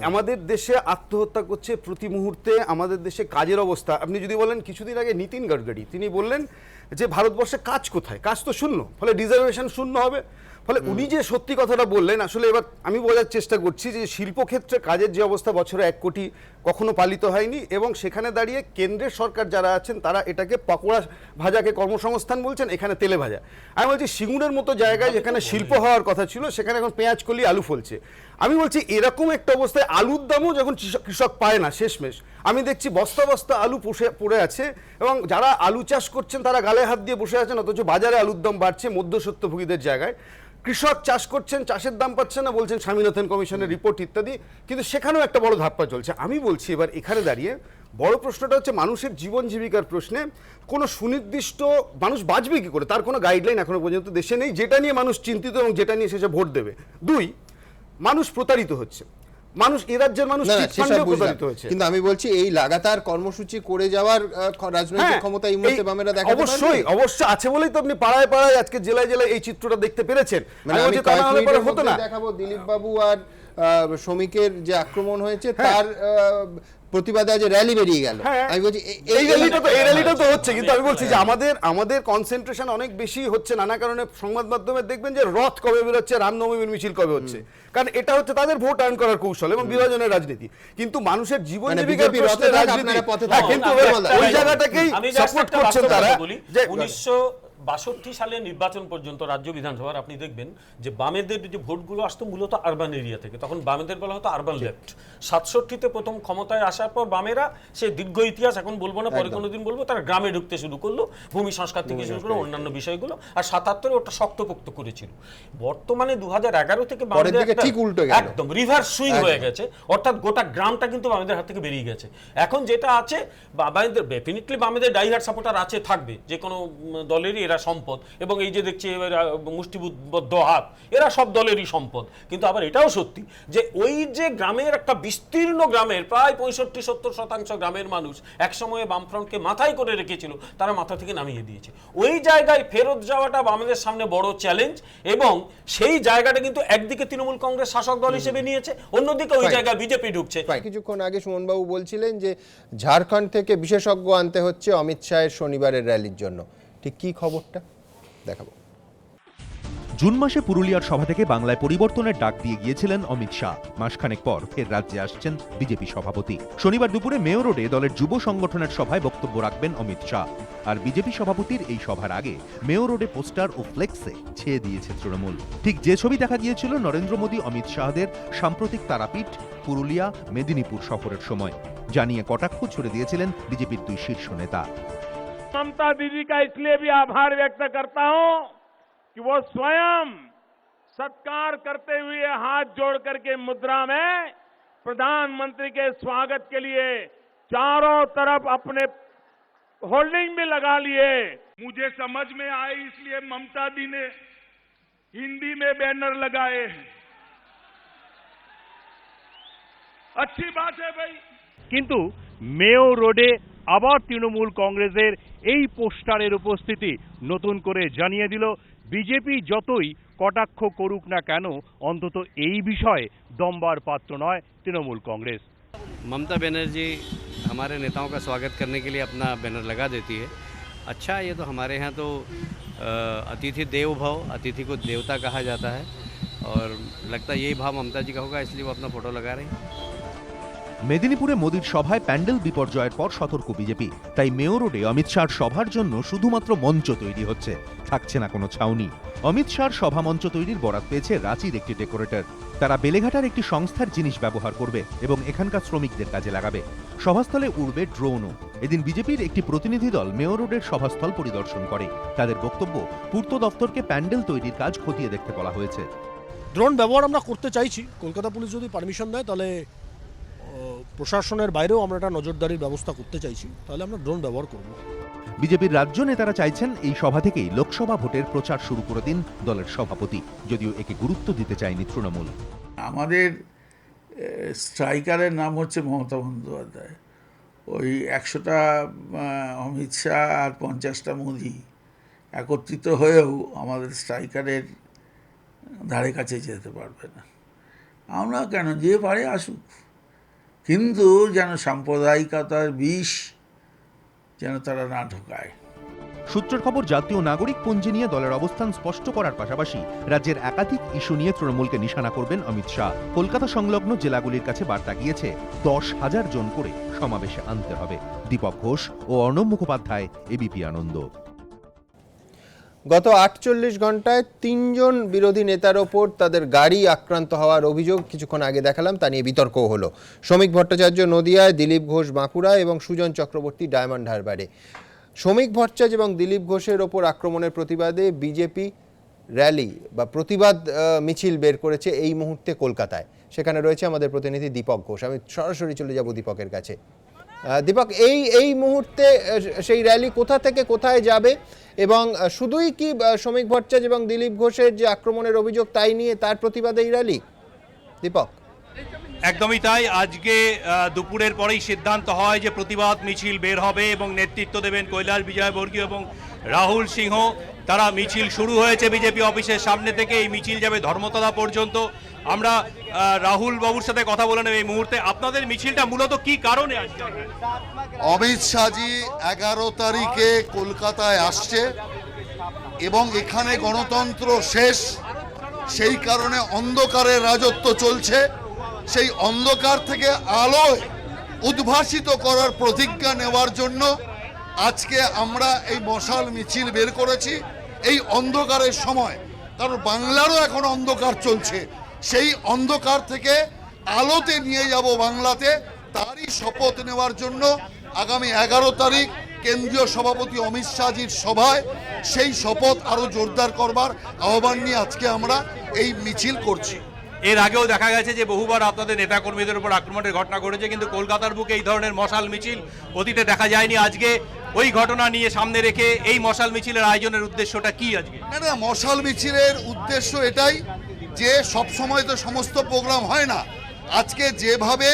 আমাদের দেশে আত্মহত্যা করছে প্রতি মুহূর্তে। আমাদের দেশে কাজের অবস্থা, আপনি যদি বলেন, কিছুদিন আগে নীতিন গডকরি তিনি বললেন যে ভারতবর্ষে কাজ কোথায়, কাজ তো শূন্য, ফলে রিজার্ভেশন শূন্য হবে। ফলে উনি যে সত্যি কথাটা বললেন, আসলে এবার আমি বোঝার চেষ্টা করছি যে শিল্পক্ষেত্রে কাজের যে অবস্থা, বছরে 1 কোটি কখনো পালিত হয়নি, এবং সেখানে দাঁড়িয়ে কেন্দ্রের সরকার যারা আছেন তারা এটাকে পকোড়া ভাজাকে কর্মসংস্থান বলছেন, এখানে তেলে ভাজা। আমি বলছি সিঙ্গুরের মতো জায়গায় যেখানে শিল্প হওয়ার কথা ছিল, সেখানে এখন পেঁয়াজ কলি আলু ফলছে। আমি বলছি এরকম একটা অবস্থায় আলুর দামও যখন কৃষক পায় না, শেষমেশ আমি দেখছি বস্তা বস্তা আলু পড়ে আছে, এবং যারা আলু চাষ করছেন তারা গালে হাত দিয়ে বসে আছেন, অথচ বাজারে আলুর দাম বাড়ছে মধ্যস্বত্বভোগীদের জায়গায়। কৃষক চাষ করছেন, চাষের দাম পাচ্ছে না, বলছেন স্বামীনাথন কমিশনের রিপোর্ট ইত্যাদি, কিন্তু সেখানেও একটা বড় ধাপ্পা চলছে। আমি বলছি এবার এখানে দাঁড়িয়ে বড় প্রশ্নটা হচ্ছে মানুষের জীবন জীবিকার প্রশ্নে কোনো সুনির্দিষ্ট মানুষ বাঁচবে কি করে, তার কোনো গাইডলাইন এখনো পর্যন্ত দেশে নেই, যেটা নিয়ে মানুষ চিন্তিত এবং যেটা নিয়ে শেষে ভোট দেবে। 2, মানুষ প্রতারিত হচ্ছে, মানুষ এ রাজ্যের মানুষ প্রতারিত হচ্ছে। কিন্তু আমি বলছি এই লাগাতার কর্মসূচি করে যাওয়ার রাজনৈতিক ক্ষমতা এই মুহূর্তে বামেরা দেখাতে পারবে? অবশ্যই অবশ্যই আছে বলেই তো আপনি পাড়ায় পাড়ায় আজকে জেলায় জেলায় এই চিত্রটা দেখতে পেরেছেন। মানে আমি হতো না দেখাবো দিলীপ বাবু আর শ্রমিকের যে আক্রমণ হয়েছে তার প্রতিবাদে আজ র্যালি বেরিয়ে গেল। আমি বলছি এই র্যালিটা তো হচ্ছে, কিন্তু আমি বলছি যে আমাদের কনসেন্ট্রেশন অনেক বেশি হচ্ছে নানা কারণে। সংবাদ মাধ্যমে দেখবেন যে রথ কবে বেরোচ্ছে, রামনবমীর মিছিল কবে হচ্ছে, কারণ এটা হচ্ছে তাদের ভোট আর্ন করার কৌশল এবং বিভাজনের রাজনীতি। কিন্তু মানুষের জীবন জীবিকার প্রশ্নে রাজনীতি, কিন্তু ওই জায়গাটাকেই সাপোর্ট করছেন তারা। যে 62 সালের নির্বাচন পর্যন্ত রাজ্য বিধানসভার আপনি দেখবেন যে বামেদের যে ভোটগুলো আসতো মূলত আরবান এরিয়া থেকে, তখন বামেদের বলা হতো আরবান লেফট। 67তে প্রথম ক্ষমতায় আসার পর বামেরা সে দীর্ঘ ইতিহাস এখন বলবো না, পরে কোনোদিন বলবো, তারা গ্রামে ঢুকতে শুরু করলো, ভূমি সংস্কার থেকে শুরু করলো অন্যান্য বিষয়গুলো, আর 77-এ ওটা শক্তপোক্ত করেছিল। বর্তমানে 2011 থেকে বামেদের একদম রিভার্স সুইং হয়ে গেছে, অর্থাৎ গোটা গ্রামটা কিন্তু বামেদের হাত থেকে বেরিয়ে গেছে। এখন যেটা আছে বামেদের ডেফিনেটলি বামেদের ডাইহার্ড সাপোর্টার আছে, থাকবে, যে কোনো দলেরই এরা সম্পদ, এবং এই যে দেখছি মুষ্টিবদ্ধ হাত, এরা সব দলেরই সম্পদ। কিন্তু আবার এটাও সত্যি যে ওই যে গ্রামের একটা বিস্তীর্ণ গ্রামের প্রায় 65-70% গ্রামের মানুষ একসময়ে বামফ্রন্টকে মাথায় করে রেখেছিল, তারা মাথা থেকে নামিয়ে দিয়েছে। ওই জায়গায় ফেরত যাওয়াটা বামেদের সামনে বড় চ্যালেঞ্জ, এবং সেই জায়গাটা কিন্তু একদিকে তৃণমূল কংগ্রেস শাসক দল হিসেবে নিয়েছে, অন্যদিকে ওই জায়গায় বিজেপি ঢুকছে। কিছুক্ষণ আগে সুমনবাবু বলছিলেন যে ঝাড়খণ্ড থেকে বিশেষজ্ঞ আনতে হচ্ছে অমিত শাহের শনিবারের র্যালির জন্য, ঠিক কি খবরটা দেখাবো। জুন মাসে পুরুলিয়ার সভা থেকে বাংলায় পরিবর্তনের ডাক দিয়ে গিয়েছিলেন অমিত শাহ। মাসখানেক পর ফের রাজ্যে আসছেন বিজেপি সভাপতি। শনিবার দুপুরে মেয়র রোডে দলের যুব সংগঠনের সভায় বক্তব্য রাখবেন অমিত শাহ। আর বিজেপি সভাপতির এই সভার আগে মেয়র রোডে পোস্টার ও ফ্লেক্সে ছেয়ে দিয়েছে তৃণমূল। ঠিক যে ছবি দেখা গিয়েছিল নরেন্দ্র মোদী অমিত শাহদের সাম্প্রতিক তারাপীঠ, পুরুলিয়া, মেদিনীপুর সফরের সময়, জানিয়ে কটাক্ষ ছুড়ে দিয়েছিলেন বিজেপির দুই শীর্ষ নেতা। ममता दीदी का इसलिए भी आभार व्यक्त करता हूं कि वो स्वयं सत्कार करते हुए हाथ जोड़ करके मुद्रा में प्रधानमंत्री के स्वागत के लिए चारों तरफ अपने होल्डिंग भी लगा लिए। मुझे समझ में आई, इसलिए ममता दी ने हिंदी में बैनर लगाए। अच्छी बात है भाई। किंतु मेयो रोडे আবার তৃণমূল কংগ্রেসের এই পোস্টারের উপস্থিতি নতুন করে জানিয়ে দিল বিজেপি যতই কটাক্ষ করুক না কেন অন্তত এই বিষয়ে দমবার পাত্র নয় তৃণমূল কংগ্রেস। ममता बनर्जी हमारे नेताओं का स्वागत करने के लिए अपना बैनर लगा देती है। अच्छा, ये तो हमारे यहाँ तो अतिथि देव भव, अतिथि को देवता कहा जाता है, और लगता है यही भाव ममता जी का होगा, इसलिए वो अपना फोटो लगा रहे हैं। মেদিনীপুরে মোদীর সভায় প্যান্ডেল বিপর্যয়ের পর সতর্ক বিজেপি, তাই মেয়র রোডে অমিত শাহর সভার জন্য শুধুমাত্র মঞ্চ তৈরি হচ্ছে, থাকছে না কোনো ছাউনি। অমিত শাহর সভা মঞ্চ তৈরির বরাত পেয়েছে রাঁচির একটি ডেকোরেটর। তারা বেলেঘাটার একটি সংস্থার জিনিস ব্যবহার করবে এবং এখানকার শ্রমিকদের কাজে লাগাবে। সভাস্থলে উড়বে ড্রোনও। এদিন বিজেপির একটি প্রতিনিধি দল মেয়র রোডের সভাস্থল পরিদর্শন করে। তাদের বক্তব্য, পূর্ত দফতরকে প্যান্ডেল তৈরির কাজ খতিয়ে দেখতে বলা হয়েছে। ড্রোন ব্যবহার আমরা করতে চাইছি, কলকাতা পুলিশ যদি পারমিশন দেয় তাহলে প্রশাসনের বাইরেও আমরা একটা নজরদারির ব্যবস্থা করতে চাইছি, তাহলে আমরা ড্রোন ব্যবহার করব। বিজেপির রাজ্য নেতারা চাইছেন এই সভা থেকেই লোকসভা ভোটের প্রচার শুরু করে দিন দলের সভাপতি, যদিও একে গুরুত্ব দিতে চায়নি তৃণমূল। আমাদের স্ট্রাইকারের নাম হচ্ছে মমতা বন্দ্যোপাধ্যায়। ওই 100টা অমিত শাহ আর 50টা মোদি একত্রিত হয়েও আমাদের স্ট্রাইকারের ধারে কাছে যেতে পারবে না। আমরা কেন, যে পারে আসুক, কিন্তু যেন সাম্প্রদায়িকতার বিষ যেন তারা না ঢোকায়। সূত্রের খবর, জাতীয় নাগরিক পঞ্জি নিয়ে দলের অবস্থান স্পষ্ট করার পাশাপাশি রাজ্যের একাধিক ইস্যু নিয়ে তৃণমূলকে নিশানা করবেন অমিত শাহ। কলকাতা সংলগ্ন জেলাগুলির কাছে বার্তা গিয়েছে 10,000 জন করে সমাবেশে আনতে হবে। দীপক ঘোষ ও অর্ণব মুখোপাধ্যায়, এবিপি আনন্দ। গত 48 ঘন্টায় 3 জন বিরোধী নেতার ওপর তাদের গাড়ি আক্রান্ত হওয়ার অভিযোগ কিছুক্ষণ আগে দেখালাম, তা নিয়ে বিতর্কও হলো। শ্রমিক ভট্টাচার্য নদিয়ায়, দিলীপ ঘোষ বাঁকুড়ায় এবং সুজন চক্রবর্তী ডায়মন্ড হারবারে। শ্রমিক ভট্টাচার্য এবং দিলীপ ঘোষের ওপর আক্রমণের প্রতিবাদে বিজেপি র্যালি বা প্রতিবাদ মিছিল বের করেছে এই মুহূর্তে কলকাতায়। সেখানে রয়েছে আমাদের প্রতিনিধি দীপক ঘোষ। আমি সরাসরি চলে যাব দীপকের কাছে। দীপক, এই মুহূর্তে সেই র্যালি কোথা থেকে কোথায় যাবে, এবং শুধুই কি শ্রমিক ভট্টাচার্য এবং দিলীপ ঘোষের যে আক্রমণের অভিযোগ তাই নিয়ে তার প্রতিবাদে এই র্যালি? দীপক। একদমই তাই। আজকে দুপুরের পরেই সিদ্ধান্ত হয় যে প্রতিবাদ মিছিল বের হবে এবং নেতৃত্ব দেবেন কৈলাস বিজয়বর্গীয় এবং রাহুল সিংহ। তারা মিছিল শুরু হয়েছে বিজেপি অফিসের সামনে থেকে, এই মিছিল যাবে ধর্মতলা পর্যন্ত। আমরা রাহুল বাবুর সাথে কথা বলে নেব এই মুহূর্তে। আপনাদের মিছিলটা মূলত কি কারণে আসছে? অমিত শাহজি 11 তারিখে কলকাতায় আসছে এবং এখানে গণতন্ত্র শেষ, সেই কারণে অন্ধকারের রাজত্ব চলছে। সেই অন্ধকার থেকে আলোয় উদ্ভাসিত করার প্রতিজ্ঞা নেওয়ার জন্য আজকে আমরা এই মশাল মিছিল বের করেছি এই অন্ধকারের সময়, কারণ বাংলারও এখন অন্ধকার চলছে, সেই অন্ধকার থেকে আলোতে নিয়ে যাব বাংলাতে, তারই শপথ নেওয়ার জন্য আগামী 11 তারিখ কেন্দ্রীয় সভাপতি অমিত শাহজির সভায় সেই শপথ আরো জোরদার করবার আহ্বান নিয়ে আজকে আমরা এই মিছিল করছি। এর আগেও দেখা গেছে যে বহুবার আপনাদের নেতাকর্মীদের উপর আক্রমণের ঘটনা ঘটেছে, কিন্তু কলকাতার বুকে এই ধরনের মশাল মিছিল অতীতে দেখা যায়নি। আজকে ওই ঘটনা নিয়ে সামনে রেখে এই মশাল মিছিলের আয়োজনের উদ্দেশ্যটা কি আজকে? না, মশাল মিছিলের উদ্দেশ্য এটাই যে সব সময় তো সমস্ত প্রোগ্রাম হয় না। আজকে যেভাবে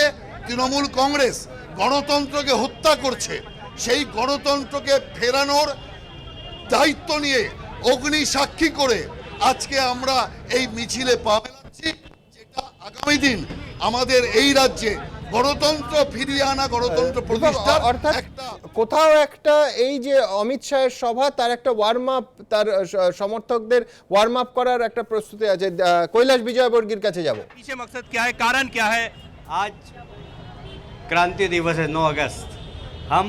তৃণমূল কংগ্রেস গণতন্ত্রকে হত্যা করছে, সেই গণতন্ত্রকে ফেরানোর দায়িত্ব নিয়ে অগ্নি সাক্ষী করে আজকে আমরা এই মিছিলে পা মেলাচ্ছি, যেটা আগামী দিন আমাদের এই রাজ্যে গণতন্ত্র ফিরিয়ে আনা, গণতন্ত্র প্রতিষ্ঠা। অর্থাৎ কোথাও একটা এই যে অমিত শাহের সভা, তার একটা ওয়ার্ম আপ, তার সমর্থকদের ওয়ার্ম আপ করার একটা প্রস্তুতি আছে। কৈলাস বিজয়বর্গীর কাছে যাব। पीछे मकसद क्या है, कारण क्या है? आज क्रांति दिवस है 9 अगस्त। हम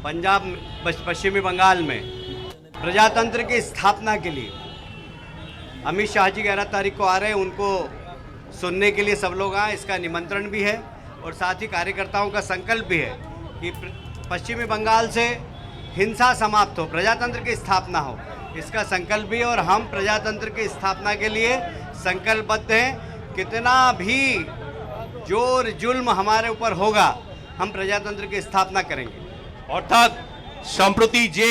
पंजाब पश्चिमी बंगाल में प्रजातंत्र की स्थापना के लिए अमित शाह जी 11 तारीख को आ रहे हैं, उनको सुनने के लिए सब लोग आए, इसका निमंत्रण भी है और साथ ही कार्यकर्ताओं का संकल्प भी है कि पश्चिमी बंगाल से हिंसा समाप्त हो, प्रजातंत्र की स्थापना हो, इसका संकल्प भी है। और हम प्रजातंत्र की स्थापना के लिए संकल्पबद्ध हैं। कितना भी जोर जुल्म हमारे ऊपर होगा, हम प्रजातंत्र की स्थापना करेंगे। অর্থাৎ সম্প্রতি যে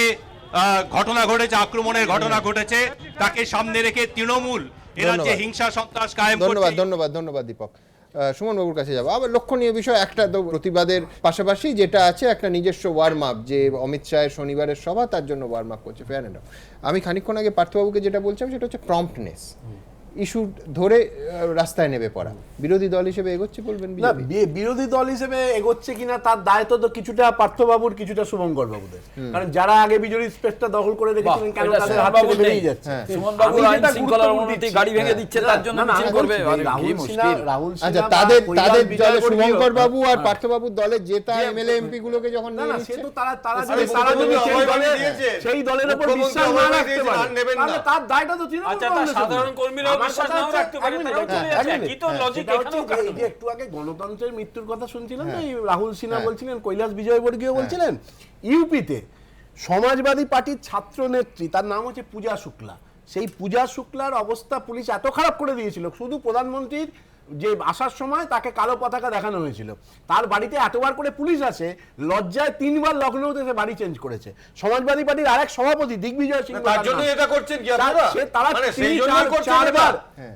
ঘটনা ঘটেছে, আক্রমণের ঘটনা ঘটেছে, তাকে সামনে রেখে তৃণমূল এ রাজ্যে হিংসা সন্ত্রাস কায়েম করছে। ধন্যবাদ দীপক। সুমন বাবুর কাছে যাবো। আবার লক্ষণীয় বিষয় একটা তো প্রতিবাদের পাশাপাশি যেটা আছে একটা নিজস্ব ওয়ার্ম আপ, যে অমিত শাহের শনিবারের সভা, তার জন্য ওয়ার্ম আপ করছে। Fair end. আমি খানিকক্ষণ আগে পার্থবাবুকে যেটা বলছিলাম সেটা হচ্ছে প্রম্পটনেস, ইস্যু ধরে রাস্তায় নেমে পড়া। বিরোধী দল হিসেবে এগোচ্ছে বলবেন? না, বিরোধী দল হিসেবে এগোচ্ছে কিনা তার দায়িত্ব তো কিছুটা পার্থবাবুর, কিছুটা শুভঙ্কর বাবুদের, কারণ যারা আগে বিজেপি স্পেসটা দখল করে রেখেছিলেন কেন তাদের হাত থেকে বেরিয়ে যাচ্ছে। সুমন বাবু আইন শৃঙ্খলার অবনতি, গাড়ি ভেঙে দিচ্ছে, তার জন্য মিছিল করবে রাহুল সিনহা। আচ্ছা, তাদের দলে শুভঙ্কর বাবু আর পার্থবাবুর দলে জেতা এমএলএ এমপি গুলোকে যখন নিয়ে নিচ্ছে, সে তো তারা যদি সেই দলের উপর বিশ্বাস না রাখতে পারে তাহলে তার দায়টা তো তৃণমূল। আচ্ছা, সাধারণ কর্মীরা বিশ্বাস নাও রাখতে পারে, তাহলে চলে যাচ্ছে। কি তো লজিক এখানেও কাজ করে। একটু আগে গণতন্ত্রের মৃত্যুর কথা শুনছিলাম, তো এই রাহুল সিনহা বলছিলেন, কৈলাস বিজয়বর্গীয় বলছিলেন, ইউপিতে সমাজবাদী পার্টির ছাত্র নেত্রী, তার নাম হচ্ছে পূজা শুক্লা, সেই পূজা শুক্লার অবস্থা পুলিশ এত খারাপ করে দিয়েছিল, শুধু প্রধানমন্ত্রীর যে আসার সময় তাকে কালো পতাকা দেখানো হয়েছিল, তার বাড়িতে এতবার করে পুলিশ আসে, লজ্জায় 3 বার লখনৌতে সে বাড়ি চেঞ্জ করেছে। সমাজবাদী পার্টির আরেক সভাপতি দিগ্বিজয় সিং, তার জন্য এটা করছেন কি আপনারা? তারা মানে সেই জন্যই করছেন এটা?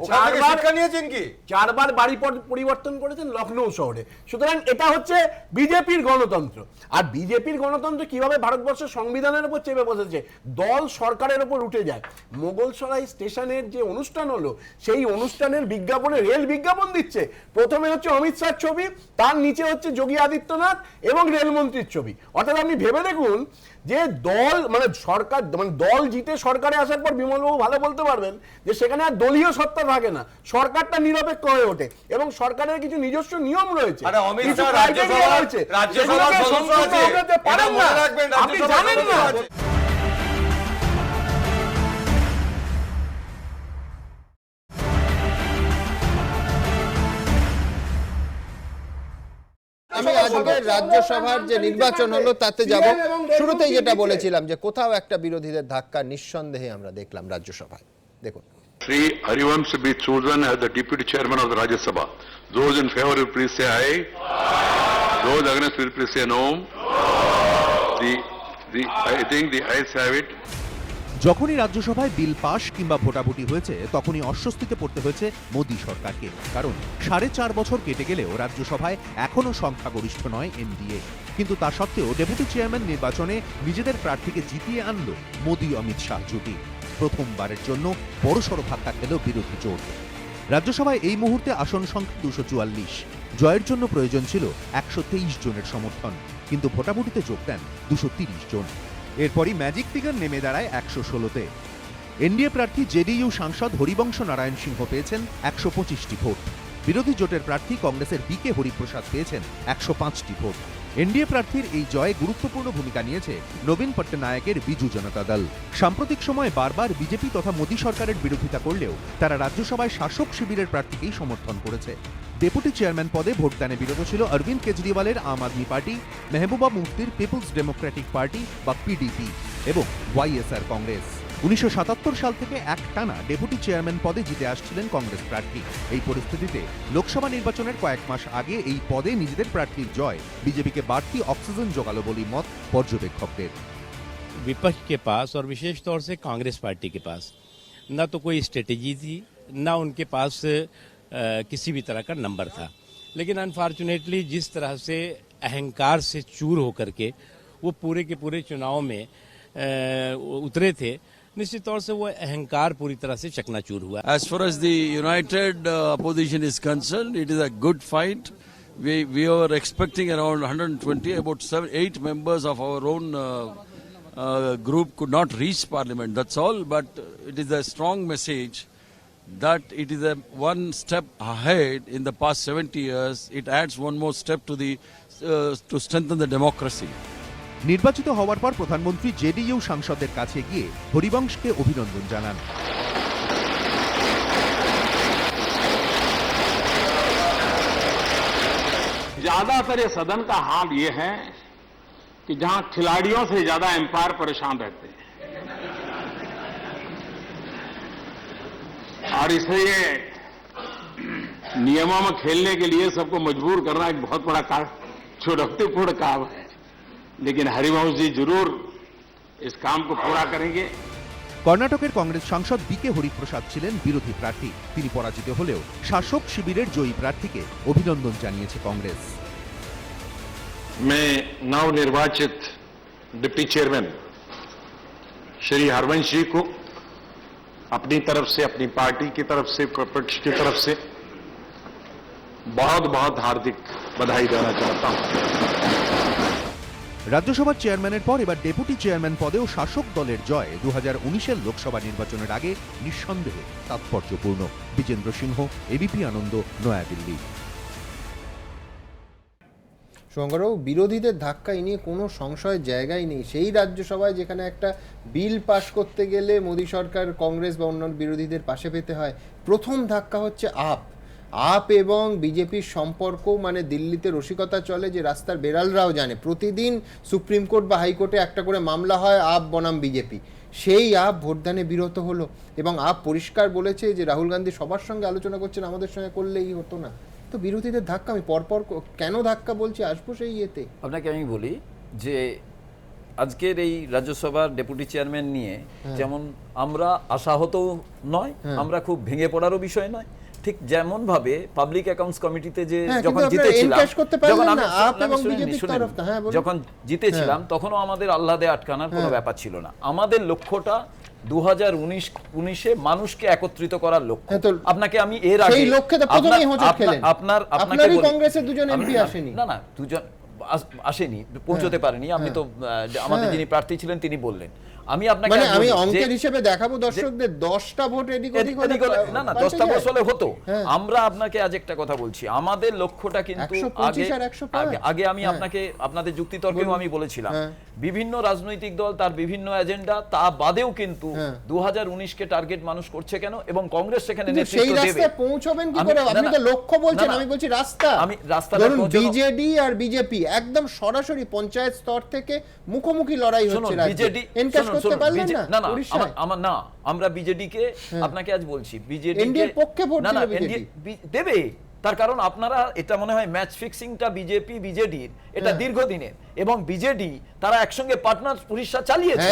ওখান থেকে শিক্ষা নিয়েছেন কি? 4 বার বাড়ি পরিবর্তন করেছেন লখনৌ শহরে। সুতরাং এটা হচ্ছে বিজেপির গণতন্ত্র। আর বিজেপির গণতন্ত্র কিভাবে ভারতবর্ষের সংবিধানের উপর চেপে বসেছে, দল সরকারের উপর উঠে যায়। মোগলসরাই স্টেশনের যে অনুষ্ঠান হলো, সেই অনুষ্ঠানের বিজ্ঞাপনে রেল বিজ্ঞাপন দিচ্ছে, প্রথমে হচ্ছে অমিত শাহর ছবি, তার নিচে হচ্ছে যোগী আদিত্যনাথ এবং রেলমন্ত্রীর ছবি। অর্থাৎ আপনি ভেবে দেখুন যে দল মানে সরকার, মানে দল জিতে সরকারে আসার পর বিমলবাবু ভালো বলতে পারবেন যে সেখানে আর দলীয় সত্তা থাকে না, সরকারটা নিরপেক্ষ হয়ে ওঠে এবং সরকারের কিছু নিজস্ব নিয়ম রয়েছে। আপনি জানেন না? আমি আজকে রাজ্যসভার যে নির্বাচন হলো তাতে যাব। শুরুতেই যেটা বলেছিলাম যে কোথাও একটা বিরোধীদের ধাক্কা নিঃসন্দেহে আমরা দেখলাম রাজ্যসভায়। দেখুন, Sri Harivansh be chosen as the Deputy Chairman of the Rajya Sabha. Those in favor will please say aye. Those against will please say no. I think the ayes have it. যখনই রাজ্যসভায় বিল পাশ কিংবা ভোটাভুটি হয়েছে তখনই অস্বস্তিতে পড়তে হয়েছে মোদী সরকারকে, কারণ 4.5 বছর কেটে গেলেও রাজ্যসভায় এখনও সংখ্যাগরিষ্ঠ নয় এনডিএ। কিন্তু তা সত্ত্বেও ডেপুটি চেয়ারম্যান নির্বাচনে নিজেদের প্রার্থীকে জিতিয়ে আনলো মোদী অমিত শাহ জুটি। প্রথমবারের জন্য বড়সড় ধাক্কা খেল বিরোধী জোট। রাজ্যসভায় এই মুহূর্তে আসন সংখ্যা 244। জয়ের জন্য প্রয়োজন ছিল 123 জনের সমর্থন, কিন্তু ভোটাভুটিতে যোগ দেন 230 জন। এরপরই ম্যাজিক ফিগার নেমে দাঁড়ায় 116-তে। এনডিএ প্রার্থী জেডিইউ সাংসদ হরিবংশ নারায়ণ সিংহ পেয়েছেন 125টি ভোট। বিরোধী জোটের প্রার্থী কংগ্রেসের বিকে হরিপ্রসাদ পেয়েছেন 105টি ভোট। এনডিএ প্রার্থীর এই জয়ে গুরুত্বপূর্ণ ভূমিকা নিয়েছে নবীন পট্টনায়কের বিজু জনতা দল। সাম্প্রতিক সময়ে বারবার বিজেপি তথা মোদী সরকারের বিরোধিতা করলেও তারা রাজ্যসভায় শাসক শিবিরের প্রার্থীকেই সমর্থন করেছে। ডেপুটি চেয়ারম্যান পদে ভোটদানে বিরত ছিল অরবিন্দ কেজরিওয়ালের আম আদমি পার্টি, মেহবুবা মুফতির পিপলস ডেমোক্রেটিক পার্টি বা পিডিপি এবং ওয়াইএসআর কংগ্রেস। 1977 সাল থেকে একটানা ডেপুটি চেয়ারম্যান পদে জিতে আসছিলেন কংগ্রেস প্রার্থী। এই পরিস্থিতিতে লোকসভা নির্বাচনের কয়েক মাস আগে এই পদে নিজেদের প্রার্থীর জয় বিজেপিকে বাড়তি অক্সিজেন যোগালো বলেই মত পর্যবেক্ষকদের। विपक्ष के पास और विशेष तौर से कांग्रेस पार्टी के पास न तो कोई स्ट्रेटेजी थी, न उनके पास किसी भी तरह का नंबर था। लेकिन अनफॉर्चुनेटली जिस तरह से अहंकार से चूर होकर के वो पूरे के पूरे चुनाव में उतरे थे, निश्चित तौर से वो अहंकार पूरी तरह से चकनाचूर हुआ। As far as the united opposition is concerned, it is a good fight. We were expecting around 120, about 8 members of our own group could not reach parliament. That's all, but it is a strong message that it is a one step ahead in the past 70 years. It adds one more step to the to strengthen the democracy. নির্বাচিত হওয়ার পর প্রধানমন্ত্রী JDU সাংসদদের কাছে গিয়ে হরিবংশকে অভিনন্দন জানান। ज्यादातर ये सदन का हाल ये है कि जहां खिलाड़ियों से ज्यादा एम्पायर परेशान रहते हैं और इसलिए नियमों में खेलने के लिए सबको मजबूर करना एक बहुत बड़ा चुनौतीपूर्ण काम है, लेकिन हरिवंश जी जरूर इस काम को पूरा करेंगे। কর্ণাটকের কংগ্রেস সাংসদ বিকে হরিপ্রসাদ ছিলেন বিরোধী প্রার্থী। তিনি পরাজিত হলেও শাসক শিবিরের জয়ী প্রার্থীকে অভিনন্দন জানিয়েছে কংগ্রেস। मैं नवनिर्वाचित डिप्टी चेयरमैन श्री हरवंश जी को अपनी तरफ से, अपनी पार्टी की तरफ से, विपक्ष की तरफ से बहुत बहुत हार्दिक बधाई देना चाहता हूं। রাজ্যসভার চেয়ারম্যানের পর এবার ডেপুটি চেয়ারম্যান পদেও শাসক দলের জয় 2019-এর লোকসভা নির্বাচনের আগে নিঃসন্দেহে তাৎপর্যপূর্ণ। বিজেন্দ্র সিংহ, এবিপি আনন্দ, নয়াদিল্লি। শঙ্করবাবু, বিরোধীদের ধাক্কা এ নিয়ে কোনো সংশয়ের জায়গাই নেই। সেই রাজ্যসভায় যেখানে একটা বিল পাশ করতে গেলে মোদী সরকার, কংগ্রেস বা অন্যান্য বিরোধীদের পাশে পেতে হয়, প্রথম ধাক্কা হচ্ছে আপ এবং বিজেপির সম্পর্ক। মানে দিল্লিতে রসিকতা চলে যে রাস্তার বেড়ালরাও জানে প্রতিদিন সুপ্রিম কোর্ট বা হাইকোর্টে একটা করে মামলা হয় আপ বনাম বিজেপি। সেই আপ ভোটদানে বিরত হলো এবং আপ পরিষ্কার বলেছে যে রাহুল গান্ধী সবার সঙ্গে আলোচনা করছেন, আমাদের সঙ্গে করলেই হতো না। তো বিরোধীদের ধাক্কা, আমি পরপর কেন ধাক্কা বলছি আসবো সেই ইয়েতে। আপনাকে আমি বলি যে আজকের এই রাজ্যসভার ডেপুটি চেয়ারম্যান নিয়ে যেমন আমরা আশাহত নয়, আমরা খুব ভেঙে পড়ারও বিষয় নয়, ঠিক যেমন ভাবে পাবলিক অ্যাকাউন্টস কমিটিতে যে যখন জিতেছিলাম, যখন জিতেছিলাম তখনও আমাদের আহ্লাদে আটকানোর কোনো ব্যাপার ছিল না। আমাদের লক্ষ্যটা 2019-এ মানুষকে একত্রিত করার লক্ষ্য। আপনাকে আমি এর আগে আপনাকে কংগ্রেসের দুজন এমপি আসেনি, না দুজন আসেনি, পৌঁছতে পারেনি। আপনি তো আমাদের যিনি প্রার্থী ছিলেন তিনি বললেন। আমি আপনাকে আমি অঙ্কের হিসেবে দেখাবো দর্শকদের 10টা ভোট এদিক ওদিক হলে না 10টা ভোট হলে হতো। আমরা আপনাকে আজ একটা কথা বলছি, আমাদের লক্ষ্যটা কিন্তু আগে আমি আপনাকে আপনাদের যুক্তিতর্কেও আমি বলেছিলাম বিভিন্ন রাজনৈতিক দল তার বিভিন্ন এজেন্ডা, তা বাদেও কিন্তু 2019-কে টার্গেট মানুষ করছে কেন এবং কংগ্রেস সেখানে নেতৃত্ব দেবে। সেই রাস্তায় পৌঁছবেন কি করে? আপনি তো লক্ষ্য বলছেন, আমি বলছি রাস্তা। আমি রাস্তাটা বিজেডি আর বিজেপি একদম সরাসরি পঞ্চায়েত স্তর থেকে মুখোমুখি লড়াই হচ্ছে। বিজেডি করতে পারলেন না, না আমরা বিজেডি কে আপনাকে আজ বলছি বিজেডি এনডিএর পক্ষে ভোট দেবে, তার কারণ আপনারা এটা মনে হয় ম্যাচ ফিক্সিংটা বিজেপি বিজেডির এটা দীর্ঘদিনের এবং বিজেডি তারা একসঙ্গে পার্টনার উড়িষ্যা চালিয়েছে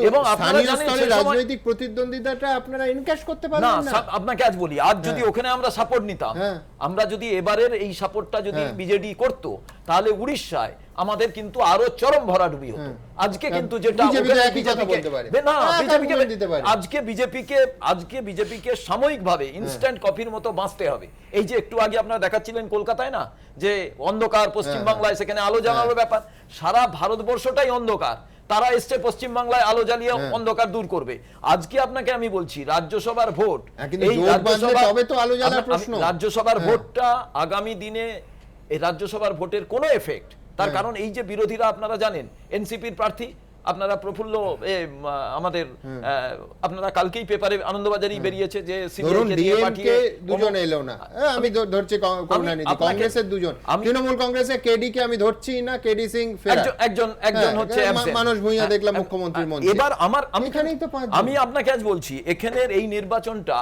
এবং আপনারা জানেন রাজনৈতিক প্রতিদ্বন্দ্বিতাটা আপনারা এনক্যাশ করতে পারলেন না। আপনাকে আজ বলি, আজ যদি ওখানে আমরা সাপোর্ট নিতাম, আমরা যদি এবারের এই সাপোর্টটা যদি বিজেডি করত, তাহলে উড়িষ্যায় আমাদের কিন্তু আরো চরম ভরাডুবি হতো। আজকে কিন্তু যেটা আজকে বিজেপিকে সাময়িকভাবে ইনস্ট্যান্ট কফির মতো বাঁচতে হবে। এই যে একটু আগে আপনারা দেখাচ্ছিলেন কলকাতায় না যে অন্ধকার, পশ্চিম বাংলায় সেখানে আলো জ্বালানোর ব্যাপার, সারা ভারতবর্ষটাই অন্ধকার, তারা এসছে পশ্চিম বাংলায় আলো জ্বালিয়ে অন্ধকার দূর করবে। আজকে আপনাকে আমি বলছি রাজ্যসভার ভোট, এই রাজ্যসভার ভোটটা আগামী দিনে এই রাজ্যসভার ভোটের কোনো এফেক্ট তার কারণ এই যে বিরোধীরা, আপনারা জানেন এনসিপির প্রার্থী আপনারা প্রফুল্ল আমাদের আপনারা কালকেই পেপারে আনন্দবাজারেই বেরিয়েছে যে ধরুন ডিএমকে দুজন এলো না, আমি ধরছি করুণানিধি, কংগ্রেসের দুজন, তৃণমূল কংগ্রেসের কেডি কে আমি ধরছি না, কেডি সিং একজন হচ্ছে মানুষ ভূঁইয়া দেখলাম মুখ্যমন্ত্রীর মন্ত্রী। এবার আমি আপনাকে আজ বলছি এখানের এই নির্বাচনটা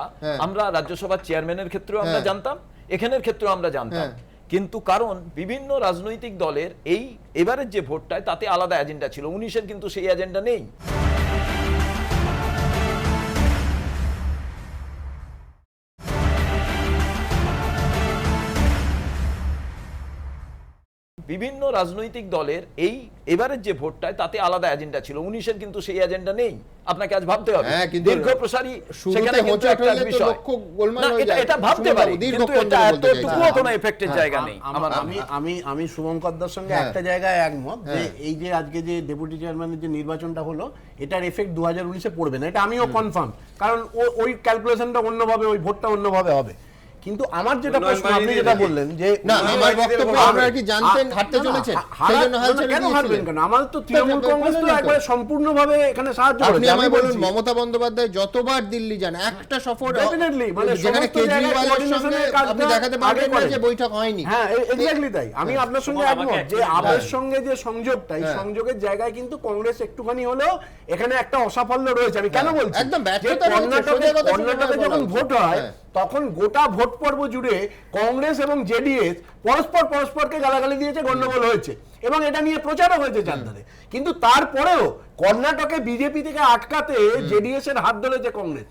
আমরা রাজ্যসভার চেয়ারম্যানের ক্ষেত্রেও আমরা জানতাম, এখানের ক্ষেত্রেও আমরা জানতাম, কিন্তু কারণ বিভিন্ন রাজনৈতিক দলের এই এবারের যে ভোটটায় তাতে আলাদা এজেন্ডা ছিল, 19-এর কিন্তু সেই এজেন্ডা নেই। বিভিন্ন রাজনৈতিক দলের এই এবারের যে ভোটটায় তাতে আলাদা এজেন্ডা ছিল, 19-এর কিন্তু সেই এজেন্ডা নেই। আপনাকে আজ ভাবতে হবে দীর্ঘ প্রসারী সেখানে কিন্তু একটা বিষয় না, এটা ভাবতে পারি, কিন্তু এটা এতটুকুও কোনো এফেক্টের জায়গা নেই। আমি শুভঙ্করদার সঙ্গে একটা জায়গায় একমত যে এই যে আজকে যে ডেপুটি চেয়ারম্যানের যে নির্বাচনটা হলো এটার এফেক্ট 2019-এ পড়বে না, এটা আমিও কনফার্ম, কারণ ওই ক্যালকুলেশনটা অন্যভাবে, ওই ভোটটা অন্যভাবে হবে। কিন্তু আমার যেটা প্রশ্ন, আপনি যেটা বললেন যে না আমার বক্তব্য আপনারা কি জানতেন হারতে চলেছেন, সেইজন্য হাল ছেড়ে কেন হারবেন কেন? আমাদের তো তৃণমূল কংগ্রেস তো একবারে সম্পূর্ণভাবে এখানে সাহায্য করেছে। আপনি আমায় বলুন মমতা বন্দ্যোপাধ্যায় যতবার দিল্লি যান একটা সফর ডেফিনেটলি মানে যেখানে কেজরিওয়ালের সঙ্গে আপনি দেখাতে পারবেন না যে বৈঠক হয়নি। হ্যাঁ এক্স্যাক্টলি তাই, আমি আপনার সঙ্গে একমত যে আবের সঙ্গে যে সংযোগটা, এই সংযোগের জায়গায় কিন্তু কংগ্রেস একটুখানি হলেও এখানে একটা অসাফল্য রয়েছে। আমি কেন বলছি, একদম কর্ণাটকে যখন ভোট হয় তখন গোটা ভোট পর্ব জুড়ে কংগ্রেস এবং জেডিএস পরস্পরকে গালাগালি দিয়েছে, গন্ডগোল হয়েছে এবং এটা নিয়ে প্রচারও হয়েছে চারধারে। কিন্তু তারপরেও কর্ণাটকে বিজেপি থেকে আটকাতে জেডিএস এর হাত ধরেছে কংগ্রেস,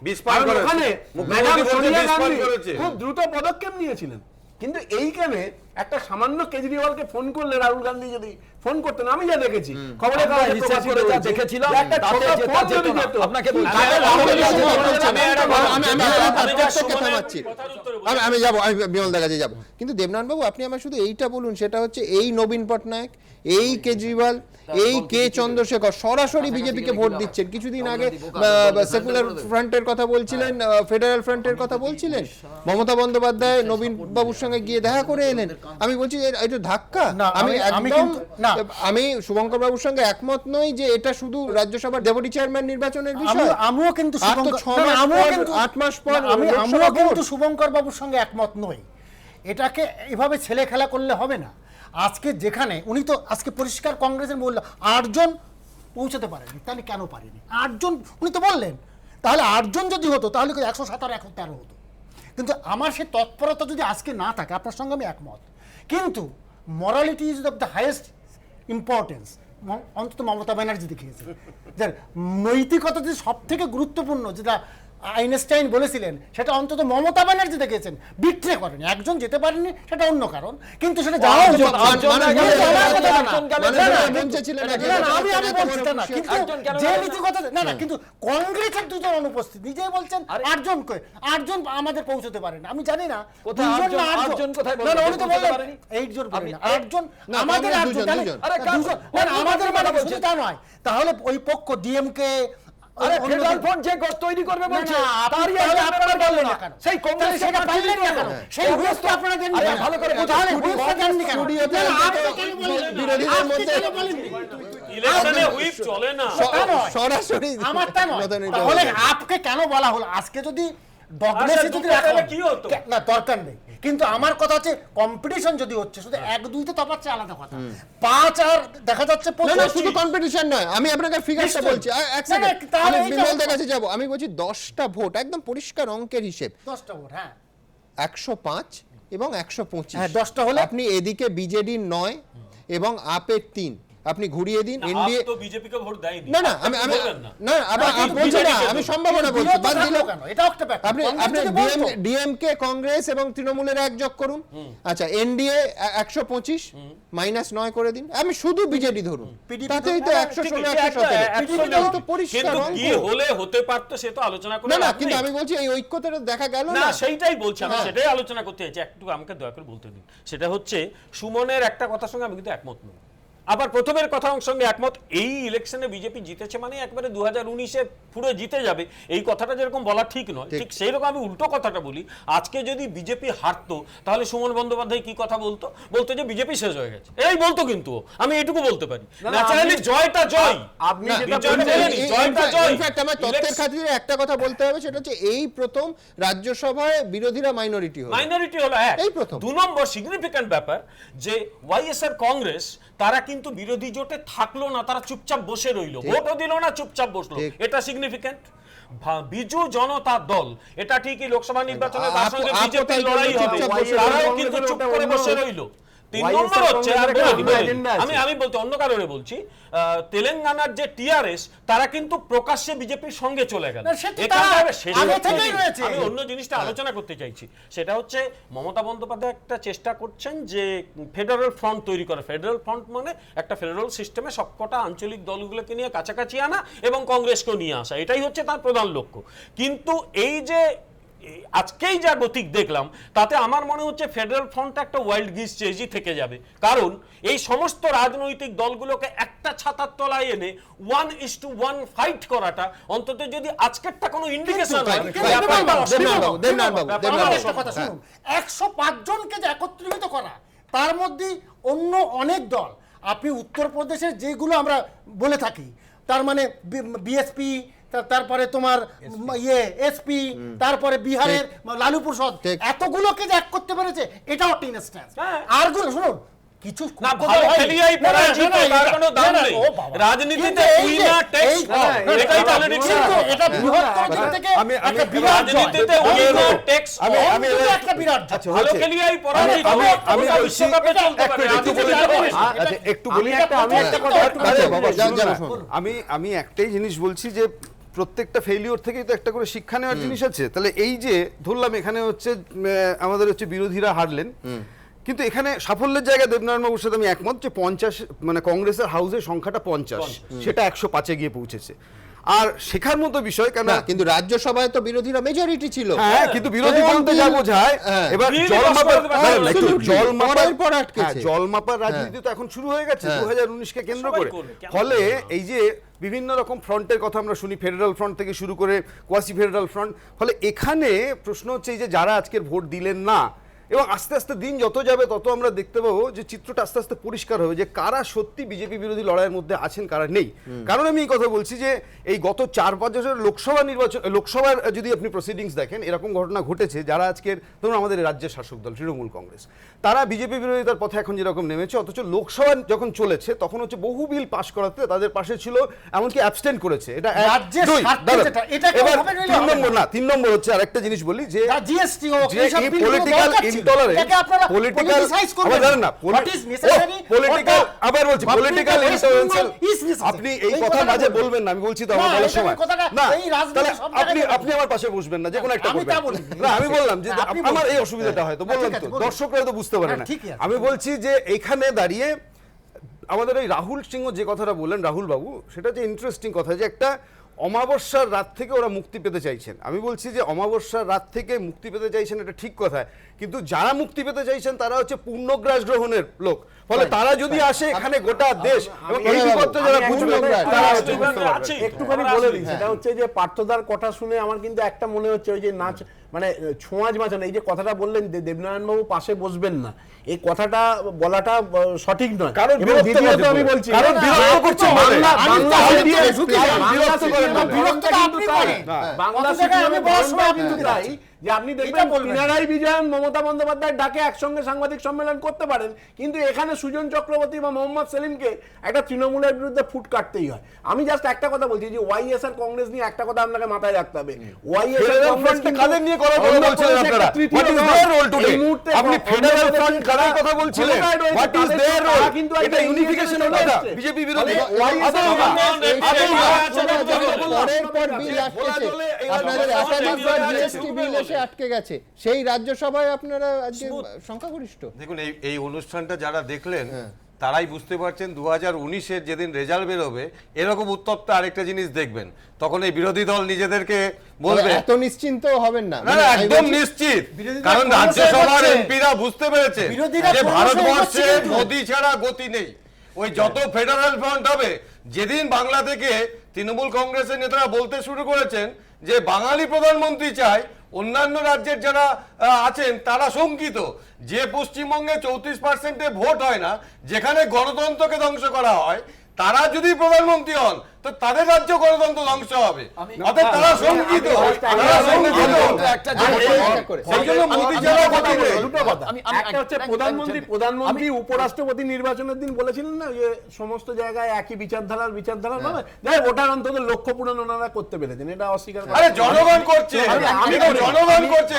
ওখানে ম্যাডাম সোনিয়া গান্ধী খুব দ্রুত পদক্ষেপ নিয়েছিলেন। কিন্তু এইখানে একটা সামান্য কেজরিওয়ালকে ফোন করলে রাহুল গান্ধী যদি ফোন করতেন, আমি যা দেখেছি খবরে দেখেছিলাম আমি যাবো, আমি বিমলদার কাছে যাবো, কিন্তু দেবনাথ বাবু আপনি আমার শুধু এইটা বলুন, সেটা হচ্ছে এই নবীন পটনায়ক, এই কেজরিওয়াল, এই কে চন্দ্রশেখর সরাসরি বিজেপিকে ভোট দিচ্ছেন। কিছুদিন আগে সেকুলার ফ্রন্টের কথা বলছিলেন, ফেডারেল ফ্রন্টের কথা বলছিলেন, মমতা বন্দ্যোপাধ্যায় নবীন বাবুর সঙ্গে গিয়ে দেখা করে এলেন। আমি বলছি এটা ধাক্কা। আমি শুভঙ্কর বাবুর সঙ্গে একমত নই যে এটা শুধু রাজ্যসভার ডেপুটি চেয়ারম্যান নির্বাচনের বিষয়। আমিও কিন্তু 8 মাস পর আমিও কিন্তু শুভঙ্কর বাবুর সঙ্গে একমত নই। এটাকে এভাবে ছেলে খেলা করলে হবে না। আজকে যেখানে উনি তো আজকে পরিষ্কার কংগ্রেসের বলল 8 জন পৌঁছাতে পারেনি, তাহলে কেন পারেনি? 8 জন উনি তো বললেন, তাহলে 8 জন যদি হতো তাহলে 117 113 হতো। কিন্তু আমার সেই তৎপরতা যদি আজকে না থাকে, আপনার সঙ্গে আমি একমত, কিন্তু morality is of the highest importance. অন্তত মমতা ব্যানার্জি দেখিয়েছে যে নৈতিকতা যে সব থেকে গুরুত্বপূর্ণ, যেটা আইনস্টাইন বলেছিলেন, সেটা অন্তত মমতা ব্যানার্জি দেখেছেন, বিট্রে করেনি। একজন যেতে পারেনি সেটা অন্য কারণ, কিন্তু সেটা যাওয়া উচিত। কিন্তু কংগ্রেসের দুজন অনুপস্থিত, নিজেই বলছেন 8 জন আমাদের পৌঁছতে পারে না। আমি জানি না আমাদের তা নয়, তাহলে ওই পক্ষ ডিএমকে ফেডারাল ফ্রন্ট যে তৈরি করবে বলছে, সেই কংগ্রেস সেটা পারলেন না কেন? সেই হুইপটা আপনারা দেননি কেন? ভালো করে তাহলে হুইপটা দেননি কেন? বিরোধীদের মধ্যে ইলেকশনে হুইপ চলে না, সরাসরি আমার তা নয়। তাহলে আপকে কেন বলা হলো? আজকে যদি ডগমেসি যদি কি হতো না, দরকার নেই। কিন্তু আমার কথা হচ্ছে কম্পিটিশন যদি হচ্ছে, শুধু 1-2 তে তফাৎ আলাদা কথা, 5 আর দেখা যাচ্ছে 25। শুধু কম্পিটিশন নয়, আমি আপনাকে ফিগারটা বলছি, এক সেকেন্ড আমি বিমলদের কাছে যাব। আমি বলছি 10টা ভোট, একদম পরিষ্কার অঙ্কের হিসেব, 10টা ভোট, হ্যাঁ 105 এবং 125, হ্যাঁ 10টা হলে আপনি এদিকে বিজেডির 9 এবং আপের 3 আপনি ঘুরিয়ে দিন। এনডিএ তো বিজেপিকে ভোট দেয়নি। না আমি সম্ভাবনা বলছি, বাদ দিল কেন? এটা একটা ব্যাপার। আপনি ডিএমকে, কংগ্রেস এবং তৃণমূলের এক যোগ করুন। আচ্ছা এনডিএ 125 -9 করে দিন, আমি শুধু বিজেডি ধরুন, তাতেই তো 116 তো পরিষ্কার অঙ্ক। কি হলে হতে পারতো সে তো আলোচনা করে না, কিন্তু আমি বলছি এই ঐক্যটা দেখা গেল না। সেইটাই বলছি, আমি সেটাই আলোচনা করতে চাইছি। একটু আমাকে দয়া করে বলতে দিন। সেটা হচ্ছে সুমনের একটা কথার সঙ্গে আমি কিন্তু একমত নই। আবার প্রথমের কথার সঙ্গে একমত। এই ইলেকশনে বিজেপি জিতেছে মানে একবারে 2019-এ পুরো জিতে যাবে এই কথাটা যেরকম বলা ঠিক নয়, ঠিক সেই রকম আমি উল্টো কথাটা বলি। আজকে যদি বিজেপি হারতো তাহলে সুমন বন্দ্যোপাধ্যায় কি কথা বলতো? বলতো যে বিজেপি শেষ হয়ে গেছে, এই বলতো। কিন্তু আমি এটুকু বলতে পারি, ন্যাচারালি জয়টা জয়। আপনি তথ্যের খাতিরে একটা কথা বলতে হবে, সেটা হচ্ছে এই প্রথম রাজ্যসভায় বিরোধীরা মাইনরিটি হলো। এই প্রথম। 2 নম্বর সিগনিফিক্যান্ট ব্যাপার যে ওয়াইএসআর কংগ্রেস তারা কিন্তু বিরোধী জোটে থাকলো না, তারা চুপচাপ বসে রইলো, ভোটও দিল না, চুপচাপ বসলো। এটা সিগনিফিক্যান্ট। বিজু জনতা দল এটা ঠিকই লোকসভা নির্বাচনে তার সঙ্গে বিজেপির লড়াই হবে, তারাও কিন্তু চুপ করে বসে রইলো। 3 নম্বর হচ্ছে, আমি বলতে অন্য কারণে বলছি, তেলেঙ্গানার যে টিআরএস তারা কিন্তু প্রকাশ্যে বিজেপির সঙ্গে চলে গেল। আমি অন্য জিনিসটা আলোচনা করতে চাইছি, সেটা হচ্ছে মমতা বন্দ্যোপাধ্যায় একটা চেষ্টা করছেন যে ফেডারেল ফ্রন্ট তৈরি করা। ফেডারেল ফ্রন্ট মানে একটা ফেডারেল সিস্টেমে সবকটা আঞ্চলিক দলগুলোকে নিয়ে কাছাকাছি আনা এবং কংগ্রেসকেও নিয়ে আসা, এটাই হচ্ছে তার প্রধান লক্ষ্য। কিন্তু এই যে আজকেই যা গতিক দেখলাম তাতে আমার মনে হচ্ছে ফেডারেল ফ্রন্ট একটা ওয়াইল্ড গিস চেজই থেকে যাবে। কারণ এই সমস্ত রাজনৈতিক দলগুলোকে একটা ছাতার তলায় এনে 1:1 ফাইট করাটা অন্তত যদি আজকেরটা কোনো ইন্ডিকেশন হয়। 105 জনকে যে একত্রিত করা, তার মধ্যে অন্য অনেক দল, আপনি উত্তরপ্রদেশের যেগুলো আমরা বলে থাকি, তার মানে বিএসপি, তারপরে তোমার এসপি, তারপরে বিহারের লালু প্রসাদ, এতগুলোকে যে এক করতে পেরেছে এটাও একটা ইনস্ট্যান্স। আর গুলো শুনুন, কিছু রাজনীতিতে আমি একটাই জিনিস বলছি যে প্রত্যেকটা ফেলিওর থেকেই তো একটা করে শিক্ষা নেওয়ার জিনিস আছে। তাহলে এই যে ধরলাম এখানে হচ্ছে আমাদের হচ্ছে বিরোধীরা হারলেন, কিন্তু এখানে সাফল্যের জায়গায় দেবনারায়ণ বাবুর সাথে আমি একমত যে 50 মানে কংগ্রেসের হাউসের সংখ্যাটা 50, সেটা 105-এ গিয়ে পৌঁছেছে। আর শেখার মতো বিষয় কেন, কিন্তু রাজ্যসভায় তো বিরোধীরা মেজরিটি ছিল। হ্যাঁ, কিন্তু বিরোধী বলতে যা বোঝায়, এবার জলমাপার রাজনীতি তো এখন শুরু হয়ে গেছে 2019-কে কেন্দ্র করে। ফলে এই যে বিভিন্ন রকম ফ্রন্টের কথা আমরা শুনি, ফেডারেল ফ্রন্ট থেকে শুরু করে কোয়াসি ফেডারেল ফ্রন্ট, ফলে এখানে প্রশ্ন হচ্ছে এই যে যারা আজকের ভোট দিলেন না, এবং আস্তে আস্তে দিন যত যাবে তত আমরা দেখতে পাবো যে চিত্রটা আস্তে আস্তে পরিষ্কার হবে যে কারা সত্যি বিজেপি বিরোধী লড়াইয়ের মধ্যে আছেন, কারা নেই। কারণ আমি এই কথা বলছি যে এই গত 4-5 বছরের লোকসভার যদি আপনি প্রসিডিংস দেখেন, এরকম ঘটনা ঘটেছে যারা আজকের ধরুন আমাদের রাজ্যের শাসক দল তৃণমূল কংগ্রেস, তারা বিজেপি বিরোধিতার পথে এখন যেরকম নেমেছে, অথচ লোকসভা যখন চলেছে তখন হচ্ছে বহু বিল পাশ করাতে তাদের পাশে ছিল, এমনকি অ্যাবস্টেন্ট করেছে। এটা 3 নম্বর হচ্ছে আরেকটা জিনিস বলি যে পলিটিক্যাল ইনটলারেন্স, পলিটিক্যাল আবার বলছি পলিটিক্যাল ইনটলারেন্স, আপনি এই কথা মাঝে বলবেন না, আমি বলছি তো আমার বলার সময় না, আপনি আমার পাশে বসবেন না, যে কোনো একটা করবেন না। আমি বললাম যে আমার এই অসুবিধাটা হয়তো বললাম, তো দর্শকরা তো বুঝতে পারে না। আমি বলছি যে এখানে দাঁড়িয়ে আমাদের এই রাহুল সিংহ যে কথাটা বললেন, রাহুল বাবু, সেটা যে ইন্টারেস্টিং কথা যে একটা অমাবস্যার রাত থেকে ওরা মুক্তি পেতে চাইছেন। আমি বলছি যে অমাবস্যার রাত থেকে মুক্তি পেতে চাইছেন, এটা ঠিক কথা, কিন্তু যারা মুক্তি পেতে চাইছেন তারা হচ্ছে পূর্ণগ্রাস গ্রহণের লোক। ফলে তারা যদি আসে এখানে গোটা দেশ এবং এই বিপদটা যারা বুঝবে, একটুখানি বলে দিই, সেটা হচ্ছে যে পার্থদার কথা শুনে আমার কিন্তু একটা মনে হচ্ছে ওই যে নাচ মানে ছোঁয়াজ মাচানো, এই যে কথাটা বললেন দেবনারায়ণ বাবু পাশে বসবেন না, এই কথাটা বলাটা সঠিক নয়। কারণ দ্বিতীয়ত আমি বলছি যে আপনি দেখবেন পিনারাই বিজয়ন, মমতা বন্দ্যোপাধ্যায়ের ডাকে একসঙ্গে সাংবাদিক সম্মেলন করতে পারেন, কিন্তু এখানে সুজন চক্রবর্তী বা মোহাম্মদ সেলিমকে একটা তৃণমূলের বিরুদ্ধে ফুট কাটতেই হয়। আমি জাস্ট একটা কথা বলছি যে ওয়াইএসআর কংগ্রেস নিয়ে একটা কথা আপনাকে মাথায় রাখতে হবে, ওয়াইএসআর কংগ্রেস কাদের নিয়ে কথা বলছেন আপনারা? What is their role today? আপনি ফেডারেল ফ্রন্ট কাদের কথা বলছিলেন? What is their role? এটা ইউনিফিকেশনের কথা, বিজেপি বিরোধী আপনাদের একাধিকবার জিএসটি বিল এসে আটকে গেছে, সেই রাজ্যসভায় আপনারা আজকে সংখ্যাগরিষ্ঠ। দেখুন এই অনুষ্ঠানটা যারা দেখলেন তারাই বুঝতে পারছেন 2019-এর যেদিন রেজাল্ট বেরোবে এরকম উত্তপ্ত আরেকটা জিনিস দেখবেন, তখন এই বিরোধী দল নিজেদেরকে বলবে। এত নিশ্চিন্ত হবেন না, একদম নিশ্চিত, কারণ রাজ্যসভার এমপিরা বুঝতে পেরেছে যে ভারতবর্ষে মোদি ছাড়া গতি নেই। ওই যত ফেডারেল ফ্রন্ট হবে, যেদিন বাংলা থেকে তৃণমূল কংগ্রেসের নেতারা বলতে শুরু করেছেন যে বাঙালি প্রধানমন্ত্রী চায়, অন্যান্য রাজ্যের যারা আছেন তারা শঙ্কিত যে পশ্চিমবঙ্গে 34% ভোট হয় না, যেখানে গণতন্ত্রকে ধ্বংস করা হয়, তারা যদি প্রধানমন্ত্রী হন তো তাদের রাজ্য গণতন্ত্র ধ্বংস হবে। অতএব তারা শঙ্কিত, প্রধানমন্ত্রী উপরাষ্ট্রপতি নির্বাচনের দিন বলেছিলেন না যে সমস্ত জায়গায় একই বিচারধারার হবে, যাই ওটার অন্তত লক্ষ্য পূরণ ওনারা করতে পেরেছেন, এটা অস্বীকার আরে জনগণ করছে, জনগণ করছে।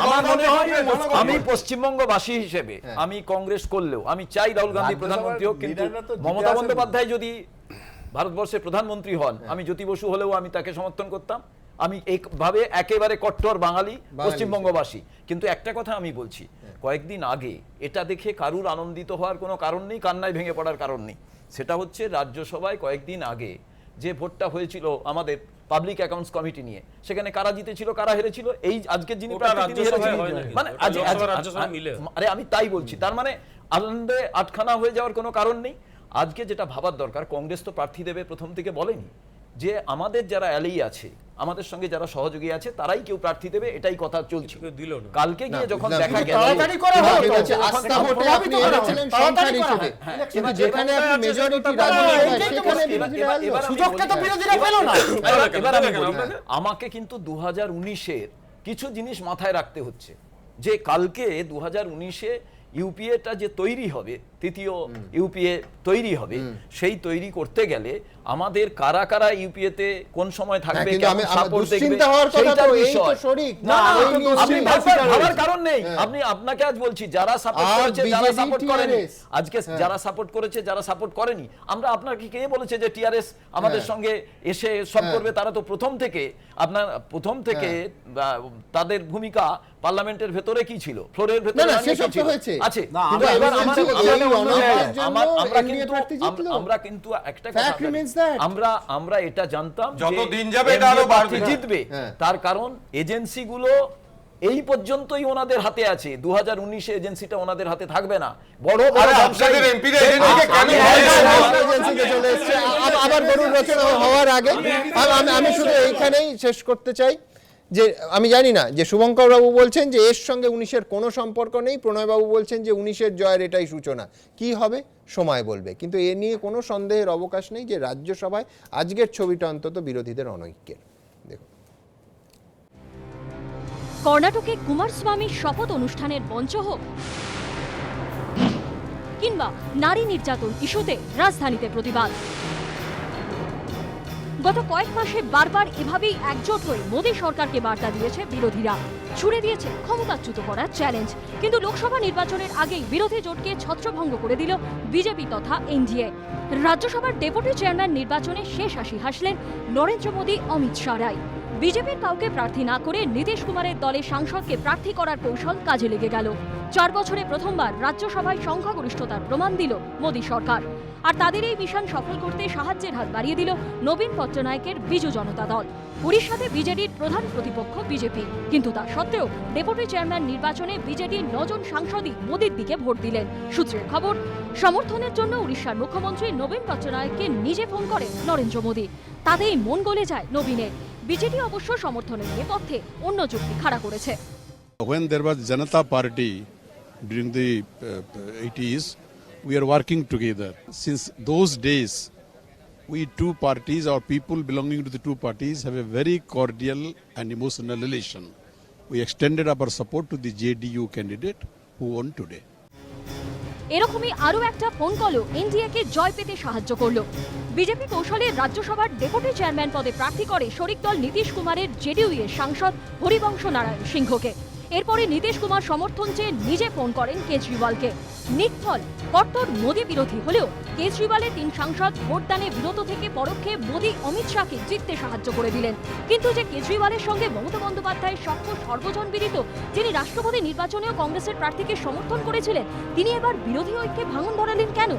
আমি পশ্চিমবঙ্গবাসী হিসেবে আমি কংগ্রেস করলেও আমি চাই রাহুল গান্ধী প্রধানমন্ত্রী হোক, কিন্তু মমতা বন্দ্যোপাধ্যায় যদি ভারতবর্ষের প্রধানমন্ত্রী হন, আমি জ্যোতি বসু হলেও আমি তাকে সমর্থন করতাম। আমি এইভাবে একেবারে কট্টর বাঙালি পশ্চিমবঙ্গবাসী। কিন্তু একটা কথা আমি বলছি, কয়েকদিন আগে এটা দেখে কারুর আনন্দিত হওয়ার কোনো কারণ নেই, কান্নায় ভেঙে পড়ার কারণ নেই। সেটা হচ্ছে রাজ্যসভায় কয়েকদিন আগে যে ভোটটা হয়েছিল আমাদের পাবলিক অ্যাকাউন্টস কমিটি নিয়ে, সেখানে কারা জিতেছিল কারা হেরেছিল, এই আজকের যিনি মানে আরে আমি তাই বলছি, তার মানে আনন্দে আটখানা হয়ে যাওয়ার কোনো কারণ নেই। আজকে যেটা ভাবার দরকার, কংগ্রেস তো প্রার্থী দেবে প্রথম থেকে বলেনি, যে আমাদের যারা অ্যালি আছে, আমাদের সঙ্গে যারা সহযোগী আছে, তারাই কেউ প্রার্থী দেবে, এটাই কথা চলছে। কালকে গিয়ে যখন দেখা গেল আমাকে কিন্তু 2019-এর কিছু জিনিস মাথায় রাখতে হচ্ছে, যে কালকে 2019-এ ইউপিএটা যে তৈরি হবে, তৃতীয় ইউপিএ তৈরি হবে, সেই তৈরি করতে গেলে আমাদের কারা কারা ইউপিএতে কোন সময় থাকবে, ভাবার কারণ নেই। আপনি আপনাকে আজ বলছি, যারা সাপোর্ট করেছে যারা সাপোর্ট করেনি, আজকে যারা সাপোর্ট করেছে যারা সাপোর্ট করেনি, আমরা আপনাকে কে বলেছে যে টিআরএস আমাদের সঙ্গে এসে সব করবে? তারা তো প্রথম থেকে তাদের ভূমিকা পার্লামেন্টের ভেতরে কি ছিল, ফ্লোরের ভেতরে আছে। আমরা কিন্তু একটা কথা আমরা এটা জানতাম, যত দিন যাবে এটা আরো বাড়বে, জিতবে। তার কারণ এজেন্সিগুলো এই পর্যন্তই ওনাদের হাতে আছে, 2019-এ এজেন্সিটা ওনাদের হাতে থাকবে না। বড় বড় আপনাদের এমপিরা এজেন্সিকে কেন এজেন্সিকে চলে এসেছে? আবার বলুন রচনা হওয়ার আগে আমি শুধু এইখানেই শেষ করতে চাই যে আমি জানি না যে শুভঙ্কর বাবু বলছেন যে এর সঙ্গে 19-এর কোনো সম্পর্ক নেই, প্রণয় বাবু বলছেন যে 19-এর জয়ের এটাই সূচনা। কি হবে সময় বলবে, কিন্তু এ নিয়ে কোনো সন্দেহের অবকাশ নেই যে রাজ্যসভায় আজকের ছবিটা অন্তত বিরোধীদের অনৈক্যের। দেখুন, কর্ণাটকে কুমারস্বামীর শপথ অনুষ্ঠানের মঞ্চ হোক, কিংবা নারী নির্যাতন ইস্যুতে রাজধানীতে প্রতিবাদ, গত কয়েক মাসে বারবার এভাবেই একজোট হয়ে মোদী সরকারকে বার্তা দিয়েছে বিরোধীরা, ছুড়ে দিয়েছে ক্ষমতাচ্যুত করার চ্যালেঞ্জ। কিন্তু লোকসভা নির্বাচনের আগেই বিরোধী জোটকে ছত্রভঙ্গ করে দিল বিজেপি তথা এনডিএ। রাজ্যসভার ডেপুটি চেয়ারম্যান নির্বাচনে শেষ হাসি হাসলেন নরেন্দ্র মোদী, অমিত শাহ রায়। বিজেপির কাউকে প্রার্থী না করে নীতিশ কুমারের দলের সাংসদকে প্রার্থী করার কৌশল কাজে লেগে গেল। 4 বছরে প্রথমবার রাজ্যসভায় সংখ্যাগরিষ্ঠতার প্রমাণ দিল মোদী সরকার। আর তাদের এই মিশন সফল করতে সাহায্যের হাত বাড়িয়ে দিল নবীন পট্টনায়কের বিজু জনতা দল। উড়িষ্যাতে বিজেডির প্রধান প্রতিপক্ষ বিজেপি, কিন্তু তা সত্ত্বেও ডেপুটি চেয়ারম্যান নির্বাচনে বিজেডির 9 জন সাংসদই মোদীর দিকে ভোট দিলেন। সূত্রের খবর, সমর্থনের জন্য উড়িষ্যার মুখ্যমন্ত্রী নবীন পট্টনায়ককে নিজে ফোন করেন নরেন্দ্র মোদী। তাতেই মন গলে যায় নবীনের। বিজেডি অবশ্য সমর্থনের নেপথ্যে অন্য যুক্তি খাড়া করেছে। When there was Janata Party during the 80s, we are working together. Since those days, we two parties, or people belonging to the two parties, have a very cordial and emotional relation. We extended our support to the JDU candidate who won today. এরকমই আরও একটা phone কলও এনডিএকে জয় পেতে সাহায্য করল। BJP কৌশলে রাজ্যসভার deputy chairman পদে প্রার্থী করে শরিক দল নীতিশ কুমারের জেডিইউ এর সাংসদ হরিবংশ নারায়ণ সিংহকে। এরপরে নীতিশ কুমার সমর্থন চেয়ে নিজে ফোন করেন কেজরিওয়ালকে। নিটফল, কট্টর মোদী বিরোধী হলেও কেজরিওয়ালের 3 সাংসদ ভোটদানে বিরত থেকে পরোক্ষে মোদী, অমিত শাহকে জিততে সাহায্য করে দিলেন। কিন্তু যে কেজরিওয়ালের সঙ্গে মমতা বন্দ্যোপাধ্যায়ের সখ্য সর্বজন বিদিত, যিনি রাষ্ট্রপতি নির্বাচনেও কংগ্রেসের প্রার্থীকে সমর্থন করেছিলেন, তিনি এবার বিরোধী ঐক্যে ভাঙন ধরালেন কেন?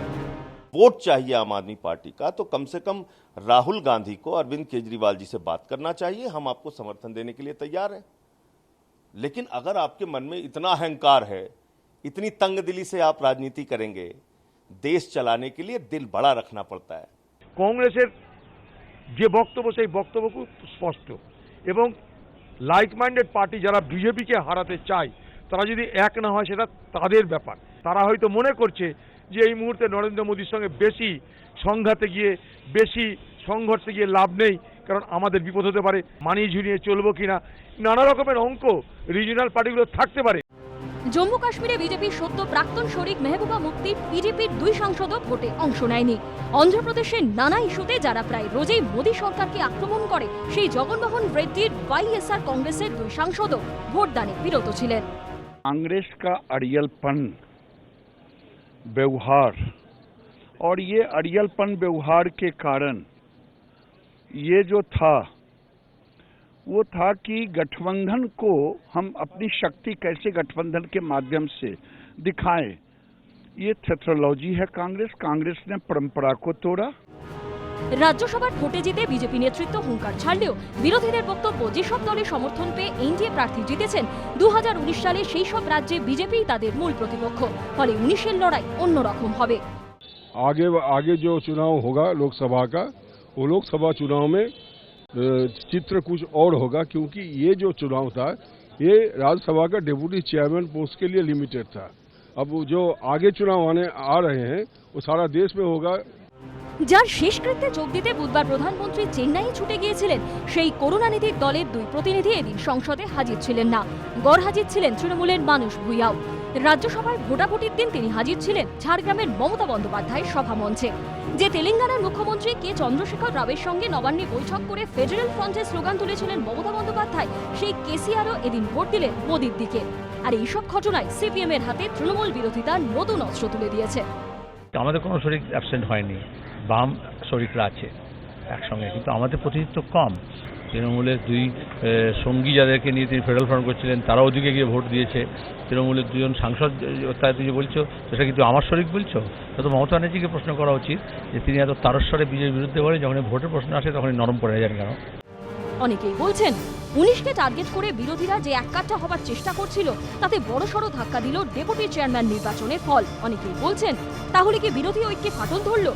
वोट चाहिए आम आदमी पार्टी का, तो कम से कम राहुल गांधी को अरविंद केजरीवाल जी से बात करना चाहिए। हम आपको समर्थन देने के लिए तैयार हैं। लेकिन अगर आपके मन में इतना अहंकार है, इतनी तंगदिली से आप राजनीति करेंगे, देश चलाने के लिए दिल बड़ा रखना पड़ता है। কংগ্রেসের যে বক্তব্য সেই বক্তব্য খুব স্পষ্ট এবং লাইক মাইন্ডেড পার্টি যারা বিজেপিকে হারাতে চায় তারা যদি এক না হয় সেটা তাদের ব্যাপার। তারা হয়তো মনে করছে যে এই মুহূর্তে নরেন্দ্র মোদীর সঙ্গে বেশি সংঘাতে গিয়ে বেশি সংঘর্ষে গিয়ে লাভ নেই, কারণ আমাদের বিপদ হতে পারে, মানিয়ে ঝুলিয়ে চলবো কিনা, নানা রকমের অঙ্ক রিজিনাল পার্টিগুলো থাকতে পারে। জম্মু কাশ্মীরে বিজেপির সদ্য প্রাক্তন শরিক মেহবুবা মুফতি বিজেপির 2 সাংসদও ভোটে অংশ নেয়নি। অন্ধ্রপ্রদেশের নানা ইস্যুতে যারা প্রায় রোজই মোদী সরকারকে আক্রমণ করে সেই জগনমোহন রেড্ডির ওয়াইএসআর কংগ্রেসের 2 সাংসদও ভোটদানে বিরত ছিলেন। कांग्रेस का अड़ियलपन व्यवहार और ये अड़ियलपन व्यवहार के कारण ये जो था वो था कि गठबंधन को हम अपनी शक्ति कैसे गठबंधन के माध्यम से दिखाएं, ये थेट्रोलॉजी है। कांग्रेस ने परंपरा को तोड़ा। রাজ্যসভার ভোটে জিতে বিজেপি নেতৃত্ব হুঙ্কার ছাড়লেও বিরোধীদের বক্তব্য যেসব দলের সমর্থন পেয়ে এনডিএ প্রার্থী জিতেছেন 2019 সালে সেই সব রাজ্যে বিজেপি তাদের মূল প্রতিপক্ষ, ফলে 19-এর লড়াই অন্যরকম হবে। आगे जो चुनाव होगा लोकसभा का, वो लोकसभा चुनाव में चित्र कुछ और होगा, क्योंकि ये जो चुनाव था ये राज्यसभा का डेप्यूटी चेयरमैन पोस्ट के लिए लिमिटेड था। अब जो आगे चुनाव आ रहे हैं वो सारा देश में होगा। যার শেষকৃত্যে যোগ দিতে বুধবার প্রধানমন্ত্রী চেন্নাই ছুটে গিয়েছিলেন সেই করুণানিধির দলের 2 প্রতিনিধি এদিন সংসদে হাজির ছিলেন না। গড় হাজির ছিলেন তৃণমূলের মানুষ ভূঁইয়াও। রাজ্যসভার ভোটাভুটির দিন তিনি হাজির ছিলেন ঝাড়গ্রামের মমতা বন্দ্যোপাধ্যায়ের সভামঞ্চে। যে তেলেঙ্গানার মুখ্যমন্ত্রী কে চন্দ্রশেখর রাওয়ের সঙ্গে নবান্নে বৈঠক করে ফেডারেল ফ্রন্টের স্লোগান তুলেছিলেন মমতা বন্দ্যোপাধ্যায়, সেই কেসিআরও এদিন ভোট দিলেন মোদির দিকে। আর এইসব ঘটনায় সিপিএম এর হাতে তৃণমূল বিরোধিতা নতুন অস্ত্র তুলে দিয়েছে। আমাদের কোনো শরিক অ্যাবসেন্ট হয়নি, বাম শরিকরা আছে একসঙ্গে, কিন্তু আমাদের প্রতিনিধিত্ব কম। তৃণমূলের 2 সঙ্গী যাদেরকে নিয়ে তিনি ফেডারেল ফ্রন্ট করছিলেন তারা ওদিকে গিয়ে ভোট দিয়েছে। তৃণমূলের 2 জন সাংসদ, তাই তুমি বলছো সেটা কিন্তু আমার শরিক বলছো? তো মমতা ব্যানার্জিকে প্রশ্ন করা উচিত যে তিনি এত তারস্বরে বিজেপির বিরুদ্ধে বলেন, যখন ভোটের প্রশ্ন আসে তখনই নরম পড়ে যান কেন? অনেকেই বলছেন 19কে টার্গেট করে বিরোধীরা যে এককাট্টা হবার চেষ্টা করছিল তাতে বড়সড় ধাক্কা দিল ডেপুটি চেয়ারম্যান নির্বাচনের ফল। অনেকেই বলছেন তাহলে কি বিরোধী ঐক্যে ফাটল ধরল?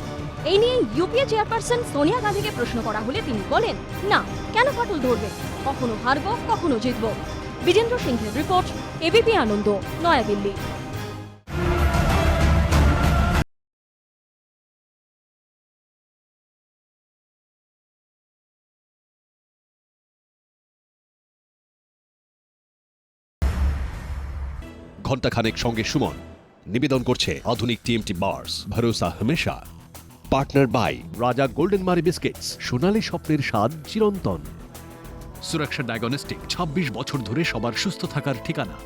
এই নিয়ে ইউপিএ চেয়ারপারসন সোনিয়া গান্ধীকে প্রশ্ন করা হলে তিনি বলেন, না, কেন ফাটল ধরবে? কখনো হারবো, কখনো জিতবো। বিজেন্দ্র সিংহের রিপোর্ট, এবিপি আনন্দ, নয়াদিল্লি। ঘন্টা খানেক সঙ্গে সুমন নিবেদন করছে আধুনিক টিএমটি বার্স, ভরসা হমেশা। পার্টনার বাই রাজা গোল্ডেন মারি বিস্কিটস, সোনালী স্বপ্নের স্বাদ চিরন্তন। সুরক্ষা ডায়াগনস্টিক, 26 বছর ধরে সবার সুস্থ থাকার ঠিকানা।